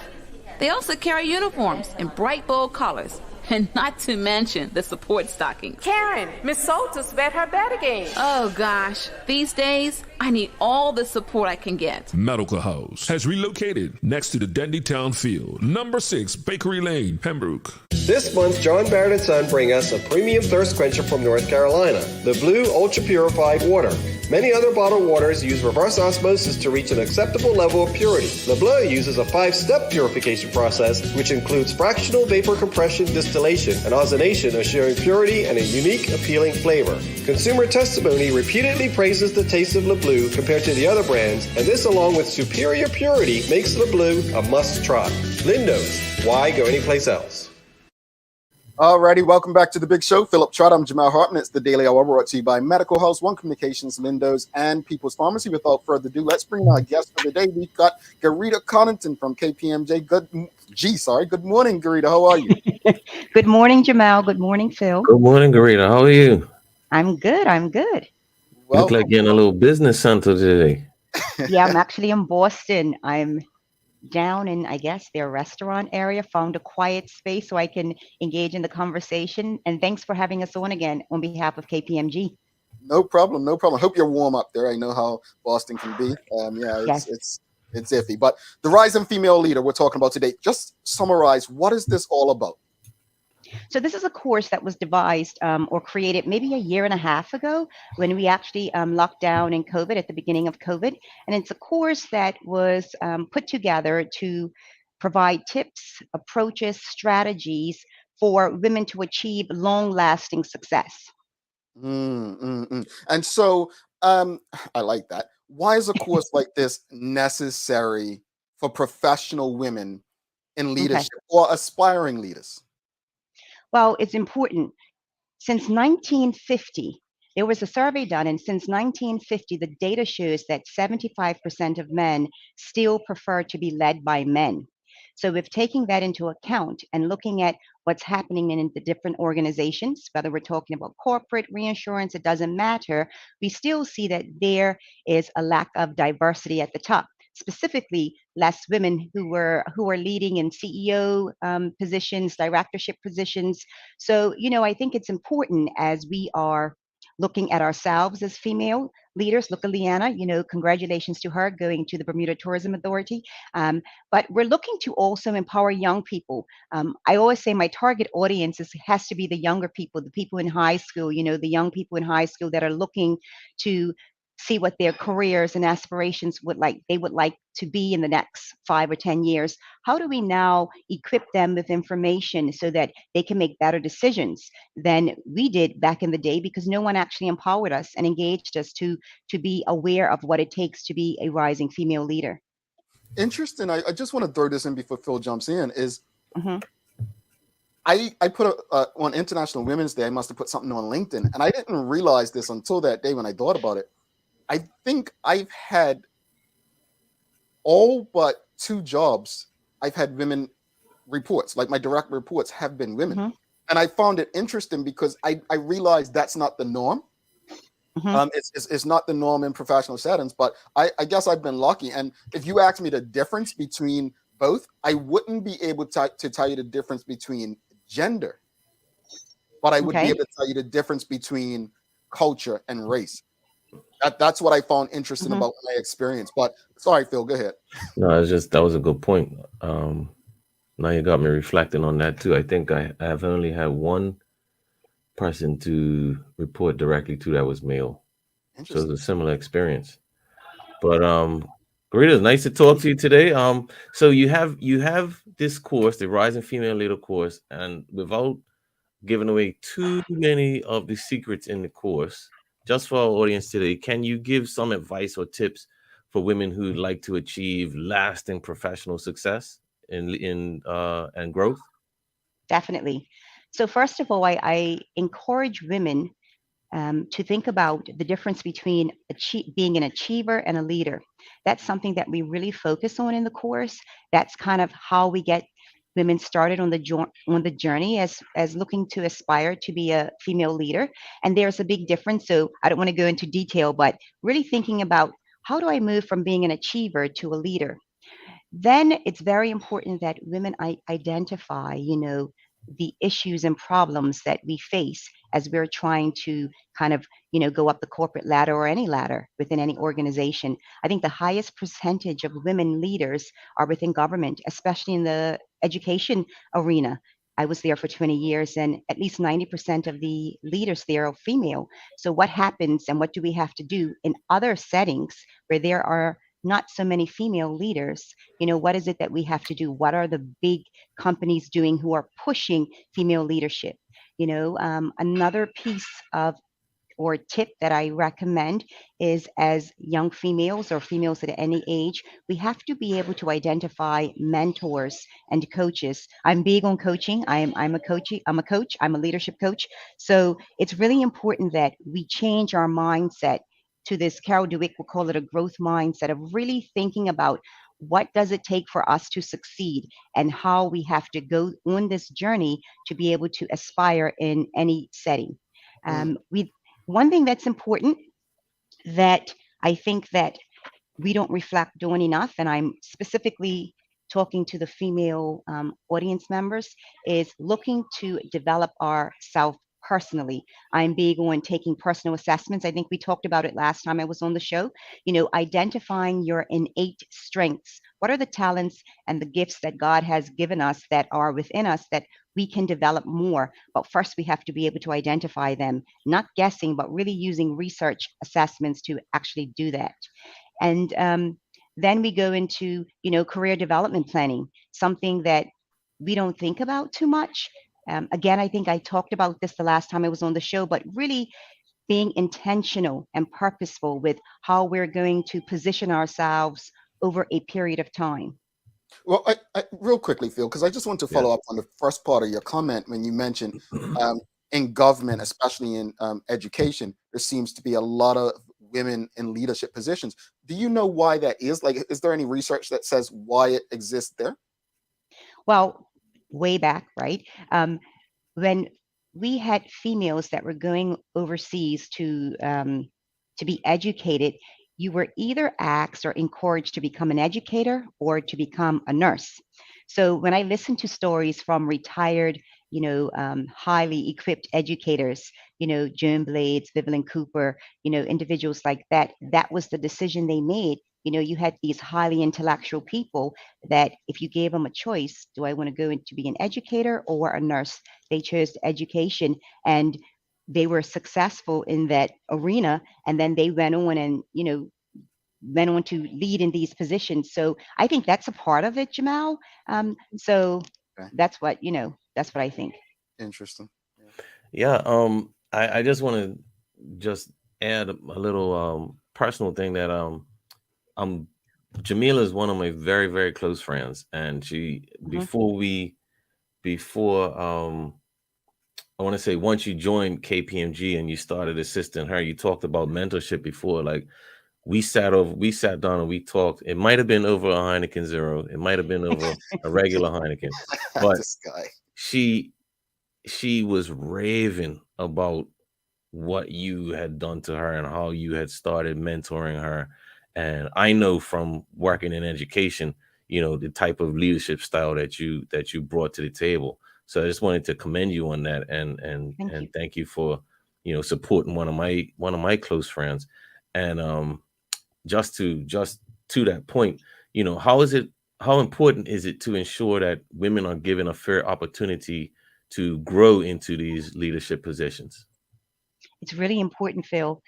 They also carry uniforms in bright, bold colors. And not to mention the support stockings. Karen, Miss Salter's bet her bet again. Oh gosh, these days, I need all the support I can get. Medical House has relocated next to the Dendy Town Field, number 6 Bakery Lane, Pembroke. This month, John Barrett & Son bring us a premium thirst quencher from North Carolina, the Blue Ultra Purified Water. Many other bottled waters use reverse osmosis to reach an acceptable level of purity. Le Bleu uses a 5-step purification process, which includes fractional vapor compression, distillation, and ozonation, assuring purity and a unique, appealing flavor. Consumer testimony repeatedly praises the taste of Le Bleu compared to the other brands, and this, along with superior purity, makes Le Bleu a must-try. Lindo's, why go anyplace else? Alrighty, welcome back to the big show. Philip Trott, I'm Jamal Hartman. It's the Daily Hour brought to you by Medical House, One Communications, Lindo's, and People's Pharmacy. Without further ado, let's bring our guest for the day. We've got Garita Coddington from KPMG. Good morning, Garita. How are you? Good morning, Jamal. Good morning, Phil. Good morning, Garita. How are you? I'm good. Well, look like you're in a little business center today. Yeah, I'm actually in Boston. I'm down in, I guess, their restaurant area, found a quiet space so I can engage in the conversation. And thanks for having us on again on behalf of KPMG. No problem. Hope you're warm up there. I know how Boston can be. Yes. It's iffy. But the rising female leader we're talking about today, just summarize, what is this all about? So this is a course that was devised or created maybe a year and a half ago when we actually locked down in COVID at the beginning of COVID. And it's a course that was put together to provide tips, approaches, strategies for women to achieve long-lasting success. And so I like that. Why is a course like this necessary for professional women in leadership or aspiring leaders? Well, it's important. Since 1950, there was a survey done, and since 1950, the data shows that 75% of men still prefer to be led by men. So with taking that into account and looking at what's happening in the different organizations, whether we're talking about corporate, reinsurance, it doesn't matter, we still see that there is a lack of diversity at the top. Specifically, less women who are leading in CEO positions, directorship positions. So, I think it's important as we are looking at ourselves as female leaders. Look at Leanna, congratulations to her going to the Bermuda Tourism Authority. But we're looking to also empower young people. I always say my target audience has to be the younger people, the people in high school, the young people in high school that are looking to see what their careers and aspirations would like to be in the next 5 or 10 years. How do we now equip them with information so that they can make better decisions than we did back in the day, because no one actually empowered us and engaged us to be aware of what it takes to be a rising female leader? Interesting. I just want to throw this in before Phil jumps in. Is Mm-hmm. I put on International Women's Day, I must have put something on LinkedIn, and I didn't realize this until that day when I thought about it. I think I've had all but 2 jobs. I've had women reports, like my direct reports have been women. Mm-hmm. And I found it interesting because I realized that's not the norm. Mm-hmm. It's not the norm in professional settings, but I guess I've been lucky. And if you ask me the difference between both, I wouldn't be able to tell you the difference between gender, but I would be Okay. able to tell you the difference between culture and race. That's what I found interesting Mm-hmm. about my experience. But sorry, Phil, go ahead. No, it's just that was a good point. Now you got me reflecting on that too. I think I have only had one person to report directly to that was male. So it's Interesting. a similar experience. But Garita, it's nice to talk to you today. So you have this course, the Rising Female Leader course, and without giving away too many of the secrets in the course, just for our audience today, can you give some advice or tips for women who like to achieve lasting professional success in and growth? Definitely. So first of all, I encourage women to think about the difference between being an achiever and a leader. That's something that we really focus on in the course. That's kind of how we get women started on the journey as looking to aspire to be a female leader. And there's a big difference. So I don't want to go into detail, but really thinking about how do I move from being an achiever to a leader? Then it's very important that women identify, the issues and problems that we face as we're trying to kind of, go up the corporate ladder or any ladder within any organization. I think the highest percentage of women leaders are within government, especially in the education arena. I was there for 20 years, and at least 90% of the leaders there are female. So, what happens and what do we have to do in other settings where there are not so many female leaders? What is it that we have to do? What are the big companies doing who are pushing female leadership? Another piece of or tip that I recommend is, as young females or females at any age, we have to be able to identify mentors and coaches. I'm big on coaching. I'm a coach. I'm a leadership coach. So it's really important that we change our mindset to this. Carol Dweck will call it a growth mindset of really thinking about what does it take for us to succeed and how we have to go on this journey to be able to aspire in any setting. We One thing that's important that I think that we don't reflect on enough, and I'm specifically talking to the female audience members, is looking to develop ourselves personally. I'm big on taking personal assessments. I think we talked about it last time I was on the show. Identifying your innate strengths. What are the talents and the gifts that God has given us that are within us that we can develop more? But first, we have to be able to identify them, not guessing, but really using research assessments to actually do that. And then we go into, career development planning, something that we don't think about too much. Again, I think I talked about this the last time I was on the show, but really being intentional and purposeful with how we're going to position ourselves over a period of time. Well, I real quickly, Phil, because I just want to follow up on the first part of your comment when you mentioned in government, especially in education, there seems to be a lot of women in leadership positions. Do you know why that is? Like, is there any research that says why it exists there? Well, way back, right? When we had females that were going overseas to be educated, you were either asked or encouraged to become an educator or to become a nurse. So when I listen to stories from retired, highly equipped educators, Joan Blades, Vivian Cooper, individuals like that, that was the decision they made. You had these highly intellectual people that if you gave them a choice, do I want to go into be an educator or a nurse? They chose education, and they were successful in that arena. And then they went on and, went on to lead in these positions. So I think that's a part of it, Jamal. So Okay. that's what I think. Interesting. Yeah. I just want to just add a little personal thing that I'm Jamila is one of my very, very close friends, and she Mhm. before I want to say once you joined KPMG and you started assisting her, you talked about mentorship before. Like we sat down and we talked. It might have been over a Heineken Zero, it might have been over a regular Heineken, but This guy. she she was raving about what you had done to her and how you had started mentoring her. And I know from working in education, the type of leadership style that you brought to the table. So I just wanted to commend you on that, Thank you. and thank you for supporting one of my close friends. And just to that point, how important is it to ensure that women are given a fair opportunity to grow into these leadership positions? It's really important, Phil.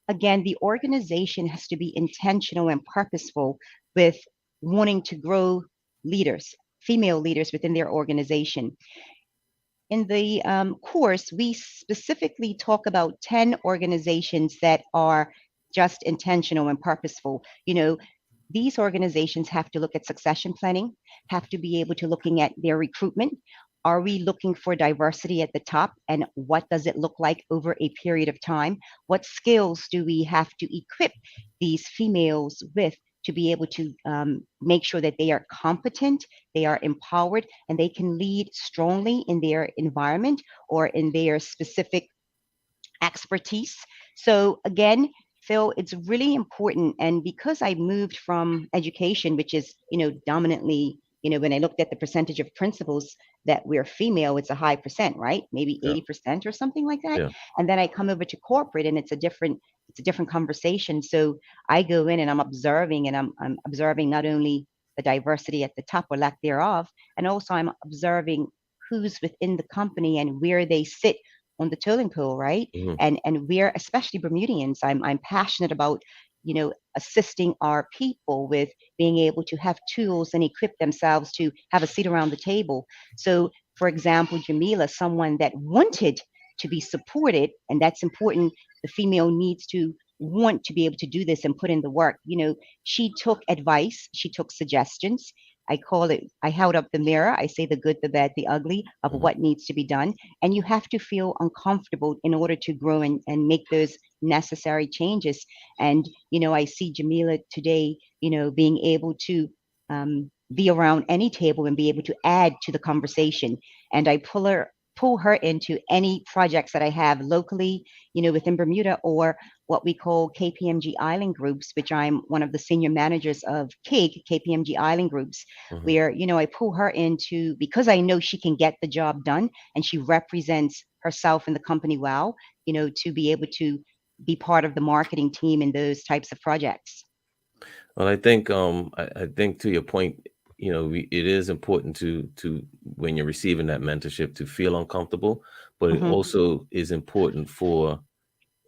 Again, the organization has to be intentional and purposeful with wanting to grow leaders, female leaders within their organization. In the course, we specifically talk about 10 organizations that are just intentional and purposeful. These organizations have to look at succession planning, have to be able to looking at their recruitment. Are we looking for diversity at the top? And what does it look like over a period of time? What skills do we have to equip these females with to be able to make sure that they are competent, they are empowered, and they can lead strongly in their environment or in their specific expertise? So again, Phil, it's really important. And because I moved from education, which is, dominantly, when I looked at the percentage of principals that we're female, it's a high percent, right? Maybe Yeah, 80% or something like that. yeah. And then I come over to corporate and it's a different conversation. So I go in and I'm observing and I'm observing not only the diversity at the top or lack thereof, and also I'm observing who's within the company and where they sit on the totem pole, right? Mhm. And we're, especially Bermudians, I'm passionate about, assisting our people with being able to have tools and equip themselves to have a seat around the table. So, for example, Jamila, someone that wanted to be supported, and that's important. The female needs to want to be able to do this and put in the work. She took advice, she took suggestions. I call it, I held up the mirror. I say the good, the bad, the ugly of Mhm. what needs to be done. And you have to feel uncomfortable in order to grow and make those necessary changes. And, I see Jamila today, being able to be around any table and be able to add to the conversation. And I pull her into any projects that I have locally, within Bermuda, or what we call KPMG Island Groups, which I'm one of the senior managers of KPMG Island Groups, Mhm. where, I pull her into, because I know she can get the job done and she represents herself and the company well, to be able to be part of the marketing team in those types of projects. Well, I think to your point, it is important to when you're receiving that mentorship to feel uncomfortable, but it Hmm. also is important for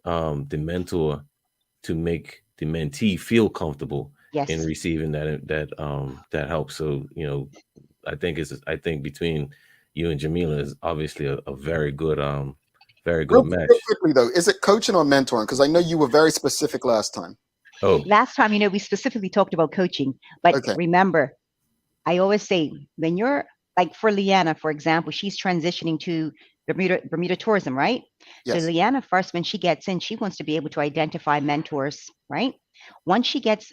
the mentor to make the mentee feel comfortable in Yes. receiving that help. So, I think between you and Jamila is obviously a very good Real match. quickly though, is it coaching or mentoring? Because I know you were very specific last time. Oh, Last time, we specifically talked about coaching, but Okay. remember, I always say when you're like, for Leanna, for example, she's transitioning to Bermuda tourism, right? So Yes. Leanna, first, when she gets in, she wants to be able to identify mentors, right? Once she gets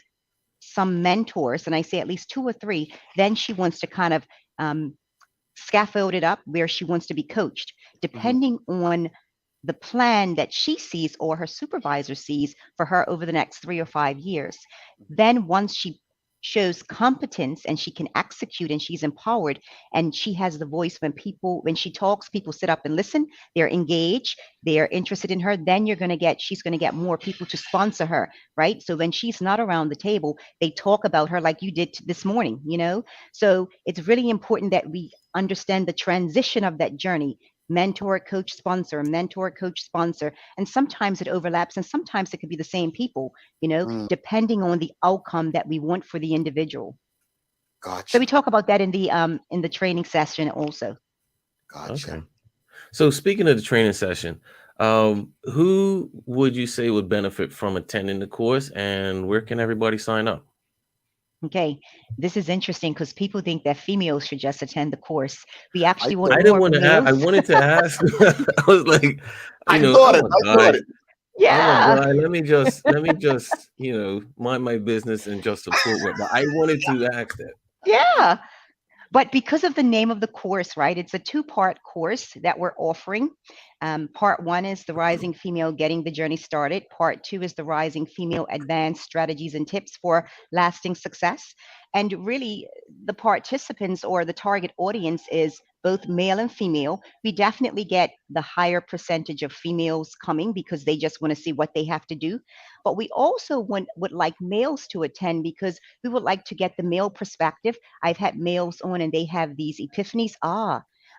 some mentors, and I say at least two or three, then she wants to kind of scaffold it up where she wants to be coached, Hmm. depending on the plan that she sees or her supervisor sees for her over the next 3 or 5 years. Then once she shows competence and she can execute and she's empowered and she has the voice, when she talks, people sit up and listen, they're engaged, they're interested in her, then she's going to get more people to sponsor her, right? So when she's not around the table, they talk about her like you did this morning, So it's really important that we understand the transition of that journey: mentor, coach, sponsor. And sometimes it overlaps and sometimes it could be the same people, Mm, depending on the outcome that we want for the individual. So we gotcha. talk about that in the training session also. Gotcha. okay. So speaking of the training session, who would you say would benefit from attending the course, and where can everybody sign up? Okay, this is interesting because people think that females should just attend the course. We actually want I didn't more want to ask. I males. wanted to ask. I was like, I I'm thought it. a I guy. thought it. I'm a Yeah, guy. Let me just, mind my business and just support what. But I wanted to ask that. yeah. But because of the name of the course, right? It's a two-part course that we're offering. Part one is the Rising Female Getting the Journey Started. Part two is the Rising Female Advanced Strategies and Tips for Lasting Success. And really, the participants or the target audience is both male and female. We definitely get the higher percentage of females coming because they just want to see what they have to do. But we also would like males to attend because we would like to get the male perspective. I've had males on and they have these epiphanies.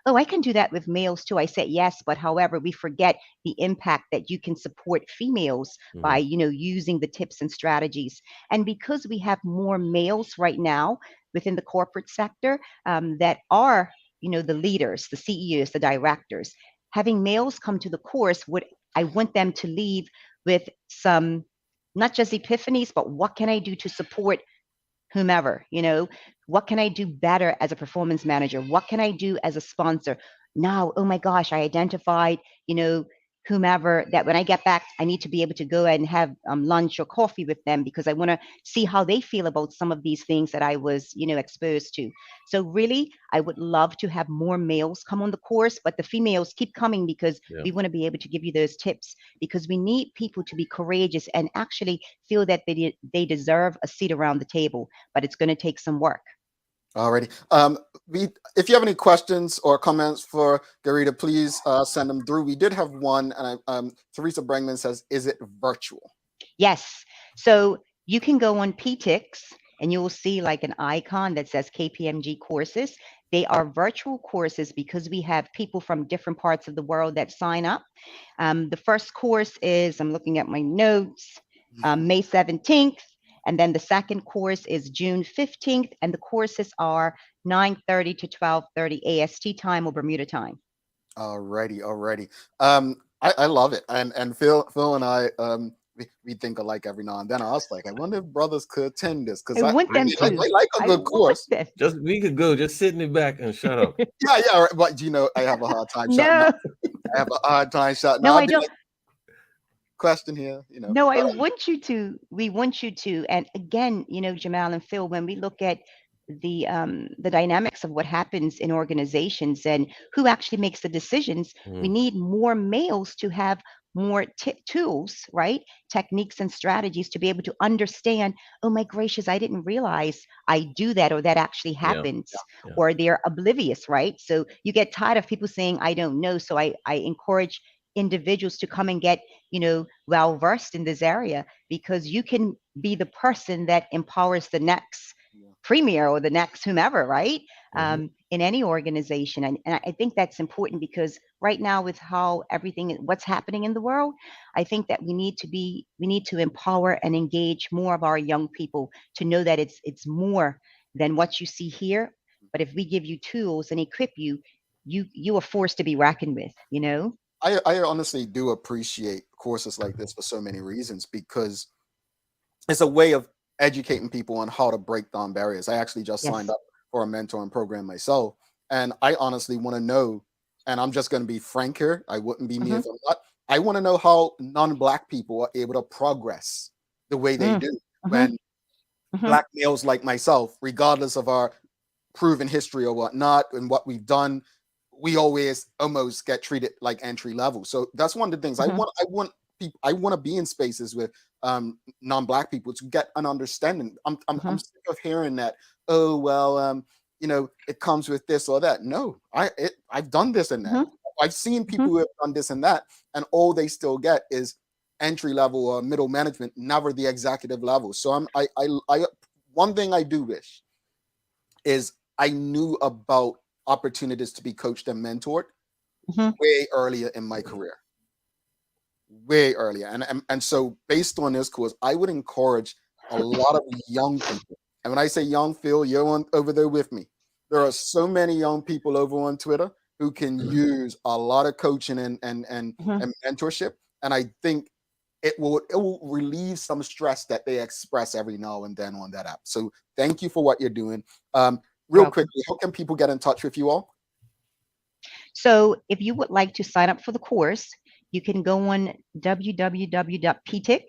Oh, I can do that with males too. I said yes, but however, we forget the impact that you can support females by, using the tips and strategies. And because we have more males right now within the corporate sector that are, the leaders, the CEOs, the directors, having males come to the course I want them to leave with some, not just epiphanies, but what can I do to support whomever, what can I do better as a performance manager? What can I do as a sponsor? Now, oh my gosh, I identified, whomever that when I get back, I need to be able to go and have lunch or coffee with them because I want to see how they feel about some of these things that I was, exposed to. So really, I would love to have more males come on the course, but the females keep coming because we want to be able to give you those tips because we need people to be courageous and actually feel that they deserve a seat around the table, but it's going to take some work. Alrighty. If you have any questions or comments for Garita, please send them through. We did have one, and Teresa Bregman says, "Is it virtual?" Yes. So you can go on PTix and you will see like an icon that says KPMG courses. They are virtual courses because we have people from different parts of the world that sign up. The first course is, I'm looking at my notes, May 17th. And then the second course is June 15th. And the courses are 9:30 to 12:30 AST time or Bermuda time. Alrighty. I love it. And Phil and I, we think alike every now and then. I was like, I wonder if brothers could attend this because I want them to. I like a good course. We could go, just sit in the back and shut up. Yeah. But I have a hard time shutting up. I have a hard time shutting up. No, I don't. Question here, No, I want you to. We want you to. And again, Jamila and Phil, when we look at the dynamics of what happens in organizations and who actually makes the decisions, we need more males to have more tools, right? Techniques and strategies to be able to understand, oh my gracious, I didn't realize I do that or that actually happens, or they're oblivious, right? So you get tired of people saying, I don't know. So I encourage individuals to come and get, well versed in this area because you can be the person that empowers the next premier or the next whomever, right? In any organization. And I think that's important because right now with how what's happening in the world, I think that we need to empower and engage more of our young people to know that it's more than what you see here. But if we give you tools and equip you, you are forced to be reckoned with, I honestly do appreciate courses like this for so many reasons because it's a way of educating people on how to break down barriers. I actually just signed up for a mentoring program myself, and I honestly want to know, and I'm just going to be frank here, I wouldn't be me if I'm not. I want to know how non-Black people are able to progress the way they do when Black males like myself, regardless of our proven history or whatnot and what we've done, we always almost get treated like entry level. So that's one of the things I want people. I want to be in spaces with non-Black people to get an understanding. I'm sick of hearing that. Oh well, it comes with this or that. No, I've done this and that. I've seen people who have done this and that, and all they still get is entry level or middle management, never the executive level. So I one thing I do wish is I knew about opportunities to be coached and mentored way earlier in my career, way earlier. And so based on this course, I would encourage a lot of young people. And when I say young, Phil, you're over there with me. There are so many young people over on Twitter who can use a lot of coaching and mentorship. And I think it will relieve some stress that they express every now and then on that app. So thank you for what you're doing. Real quickly, how can people get in touch with you all? So if you would like to sign up for the course, you can go on www.ptix,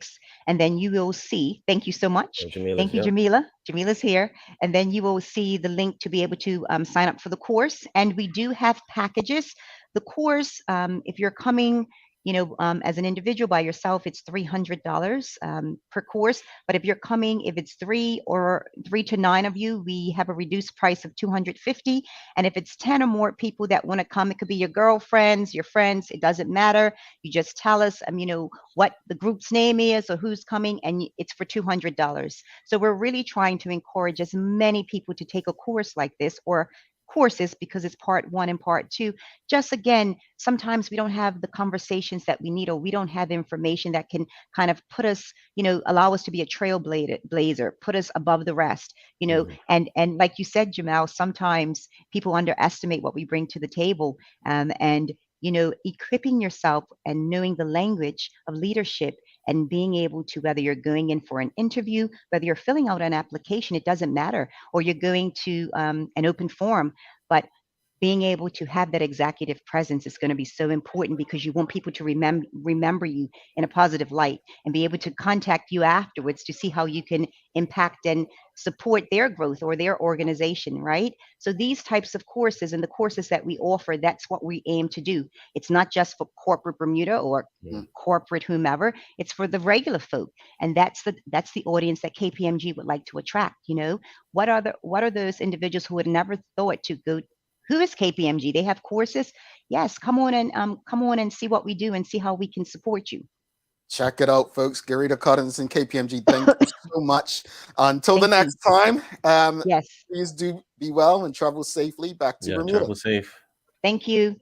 and then you will see, thank you so much. Thank you, Jamila. Jamila's here. And then you will see the link to be able to sign up for the course. And we do have packages. The course, if you're coming, as an individual by yourself, it's $300 per course. But if you're coming, if it's 3 to 9 of you, we have a reduced price of $250. And if it's 10 or more people that want to come, it could be your girlfriends, your friends, it doesn't matter. You just tell us, what the group's name is or who's coming, and it's for $200. So we're really trying to encourage as many people to take a course like this, or courses, because it's part 1 and part 2. Just again, sometimes we don't have the conversations that we need, or we don't have information that can kind of put us, allow us to be a trailblazer, put us above the rest, and like you said, Jamal, sometimes people underestimate what we bring to the table, and equipping yourself and knowing the language of leadership, and being able to, whether you're going in for an interview, whether you're filling out an application, it doesn't matter, or you're going to an open forum, but being able to have that executive presence is going to be so important, because you want people to remember you in a positive light, and be able to contact you afterwards to see how you can impact and support their growth or their organization, right? So these types of courses, and the courses that we offer, that's what we aim to do. It's not just for corporate Bermuda or corporate whomever, it's for the regular folk. And that's the audience that KPMG would like to attract. What are those individuals who would never thought to go, who is KPMG? They have courses. Yes, come on and see what we do, and see how we can support you. Check it out, folks. Garita, Coddington, KPMG. Thank you so much. Until the next time. Yes. Please do be well and travel safely back to Bermuda. Travel safe. Thank you.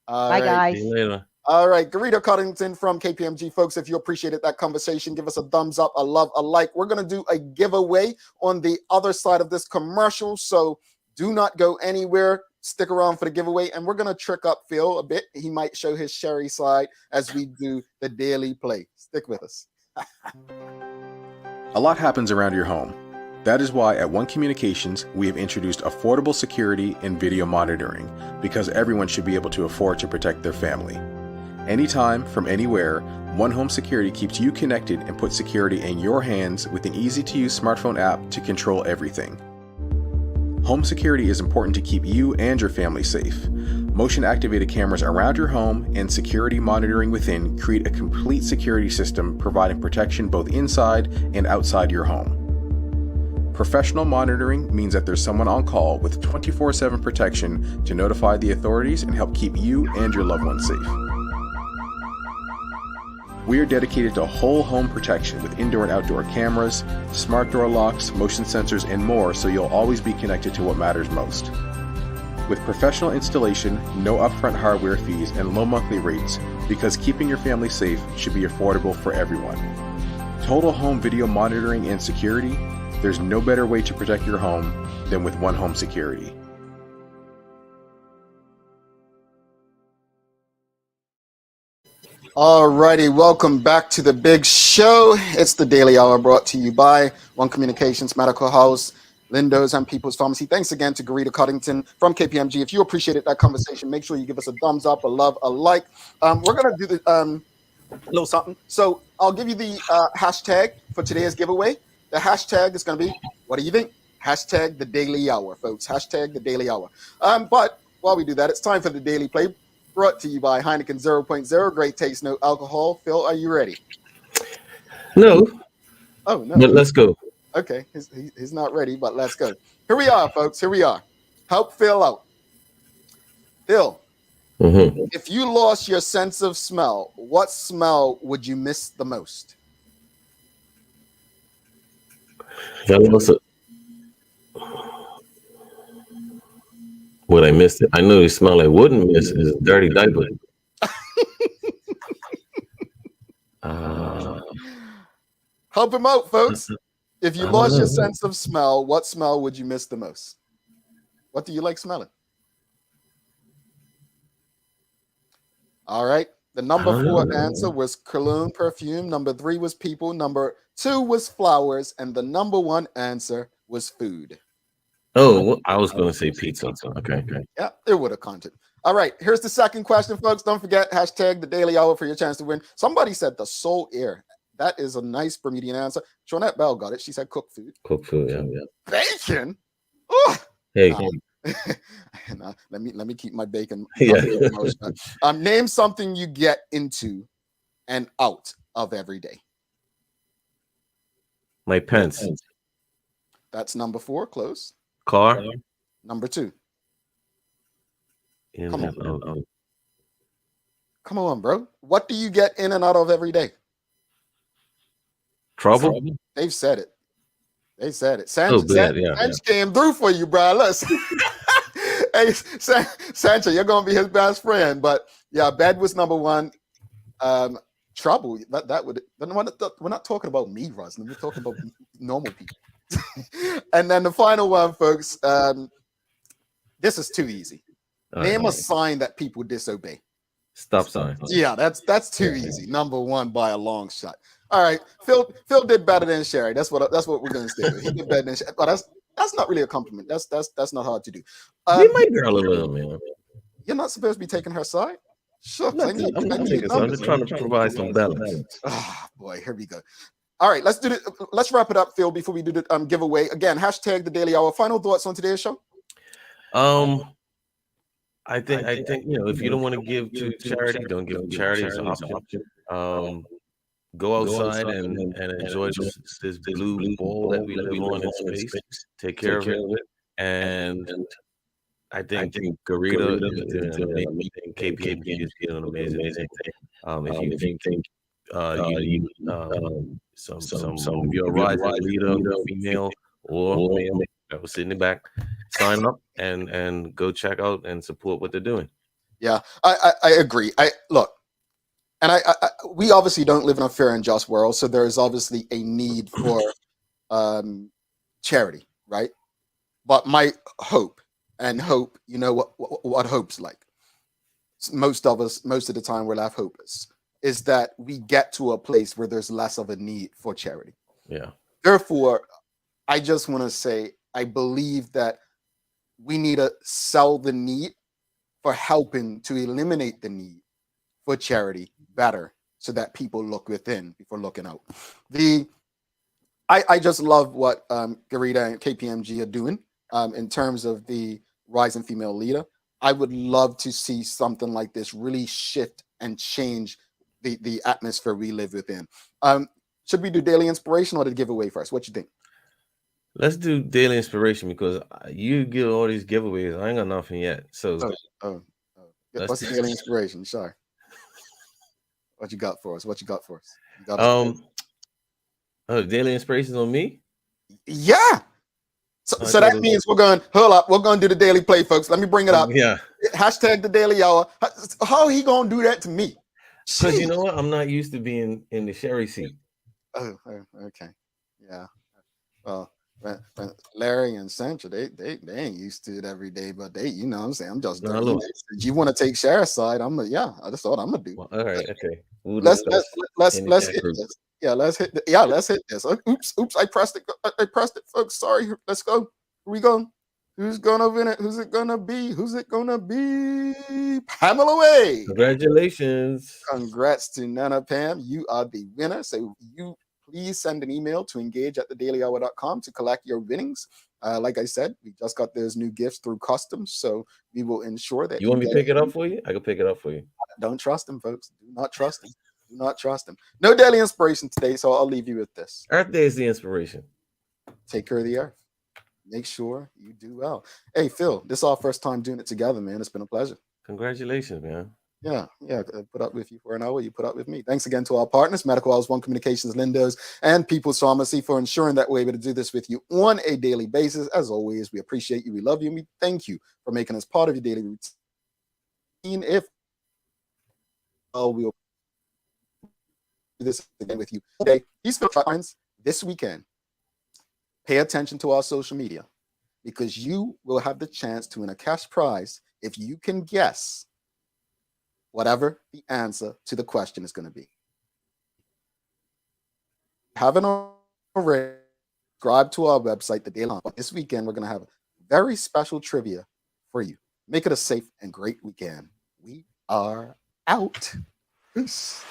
Bye, guys. See you later. All right, Garita Coddington from KPMG. Folks, if you appreciated that conversation, give us a thumbs up, a love, a like. We're going to do a giveaway on the other side of this commercial, so do not go anywhere. Stick around for the giveaway, and we're going to trick up Phil a bit. He might show his Sherry side as we do the daily play. Stick with us. A lot happens around your home. That is why at One Communications, we have introduced affordable security and video monitoring, because everyone should be able to afford to protect their family. Anytime, from anywhere, One Home Security keeps you connected and puts security in your hands with an easy-to-use smartphone app to control everything. Home security is important to keep you and your family safe. Motion-activated cameras around your home and security monitoring within create a complete security system, providing protection both inside and outside your home. Professional monitoring means that there's someone on call with 24/7 protection to notify the authorities and help keep you and your loved ones safe. We are dedicated to whole home protection with indoor and outdoor cameras, smart door locks, motion sensors, and more, so you'll always be connected to what matters most. With professional installation, no upfront hardware fees, and low monthly rates, because keeping your family safe should be affordable for everyone. Total home video monitoring and security, there's no better way to protect your home than with One Home Security. All righty, welcome back to the big show. It's the Daily Hour, brought to you by One Communications, Medical House, Lindo's, and People's Pharmacy. Thanks again to Garita Coddington from KPMG. If you appreciated that conversation, make sure you give us a thumbs up, a love, a like. We're going to do the little something. So I'll give you the hashtag for today's giveaway. The hashtag is going to be, what do you think? Hashtag the Daily Hour, folks. Hashtag the Daily Hour. But while we do that, it's time for the Daily Play. Brought to you by Heineken 0.0. Great taste, no alcohol. Phil, are you ready? No. Oh, no. But let's go. Okay. He's not ready, but let's go. Here we are, folks. Here we are. Help Phil out. Phil, if you lost your sense of smell, what smell would you miss the most? If I lost it. Would I miss it? I know the smell I wouldn't miss is dirty diaper. Help him out, folks. If you lost your sense of smell, what smell would you miss the most? What do you like smelling? All right. The number 4 answer was cologne, perfume. Number 3 was people. Number 2 was flowers. And the number 1 answer was food. Oh, I was going to say pizza. Okay. Yeah, it would have counted. All right, here's the second question, folks. Don't forget, hashtag the Daily Hour for your chance to win. Somebody said the soul air. That is a nice Bermudian answer. Jonette Bell got it. She said cook food. Cook food, yeah. Bacon? Oh. Hey. Let me keep my bacon. Yeah. Name something you get into and out of every day. My pants. That's number 4. Close. Car. Number 2. Come on. Come on, bro. What do you get in and out of every day? Trouble. They've said it. They said it. Sanch came through for you, bro. Listen. Hey, Sancha, you're gonna be his best friend. But yeah, bed was number 1. Trouble. That would. We're not talking about me, Roslyn. We're talking about normal people. And then the final one, folks. This is too easy. Name a sign that people disobey. Stop sign. Yeah, that's too easy. Number 1 by a long shot. All right, Phil did better than Sherry. That's what we're gonna stick with. He did better than Sherry, but that's not really a compliment. That's not hard to do. Leave my girl alone, man. You're not supposed to be taking her side. Sure, I'm just trying to provide some balance. Oh boy, here we go. All right, let's do it. Let's wrap it up, Phil, before we do the giveaway. Again, hashtag the Daily Hour. Final thoughts on today's show? I think if you don't want to give to charity, don't give to charity. It's an option. Go outside and enjoy this blue ball that we live on in space. Take care of it. And I think Garita is doing an amazing thing. KPMG is doing an amazing thing. If you think you need some of your rising leader, female or male, that was sitting in the back, sign up and go check out and support what they're doing. Yeah, I agree. And we obviously don't live in a fair and just world, so there is obviously a need for charity, right? But my hope, you know what hope's like. Most of the time we're left hopeless, is that we get to a place where there's less of a need for charity. Yeah. Therefore, I just want to say, I believe that we need to sell the need for helping to eliminate the need for charity better, so that people look within before looking out. I just love what Garita and KPMG are doing in terms of the rising female leader. I would love to see something like this really shift and change the atmosphere we live within. Should we do daily inspiration or the giveaway first? What you think? Let's do daily inspiration, because you give all these giveaways. I ain't got nothing yet. So what's the daily inspiration? Sorry. What you got for us? Daily inspiration on me? Yeah. So that means we're going to do the daily play, folks. Let me bring it up. Yeah. Hashtag the Daily Hour. How he going to do that to me? Because you know what? I'm not used to being in the Sherry seat. Oh, okay. Yeah. Well, Larry and Sancha, they ain't used to it every day, but they, you know what I'm saying? I'm just doing it. You want to take Cher's side? That's what I'm gonna do. Well, all right, okay. Let's hit this. Let's hit this. Oops, I pressed it, folks. Sorry. Let's go. Here we go. Who's gonna win it? Who's it gonna be? Pamela Way. Congratulations. Congrats to Nana Pam. You are the winner. So you please send an email to engage@thedailyhour.com to collect your winnings. Like I said, we just got those new gifts through customs, so we will ensure that you want me to pick it up for you? I can pick it up for you. Don't trust them, folks. Do not trust them. No daily inspiration today, so I'll leave you with this. Earth Day is the inspiration. Take care of the earth. Make sure you do well. Hey, Phil, this is our first time doing it together, man. It's been a pleasure. Congratulations, man. Yeah. Put up with you for an hour. You put up with me. Thanks again to our partners, Medical House One Communications, Lindos, and People's Pharmacy, for ensuring that we're able to do this with you on a daily basis. As always, we appreciate you. We love you. And we thank you for making us part of your daily routine. We'll do this again with you today. These lines this weekend. Pay attention to our social media, because you will have the chance to win a cash prize if you can guess whatever the answer to the question is going to be. Haven't already, subscribe to our website, The Daily But this weekend, we're going to have very special trivia for you. Make it a safe and great weekend. We are out. Peace.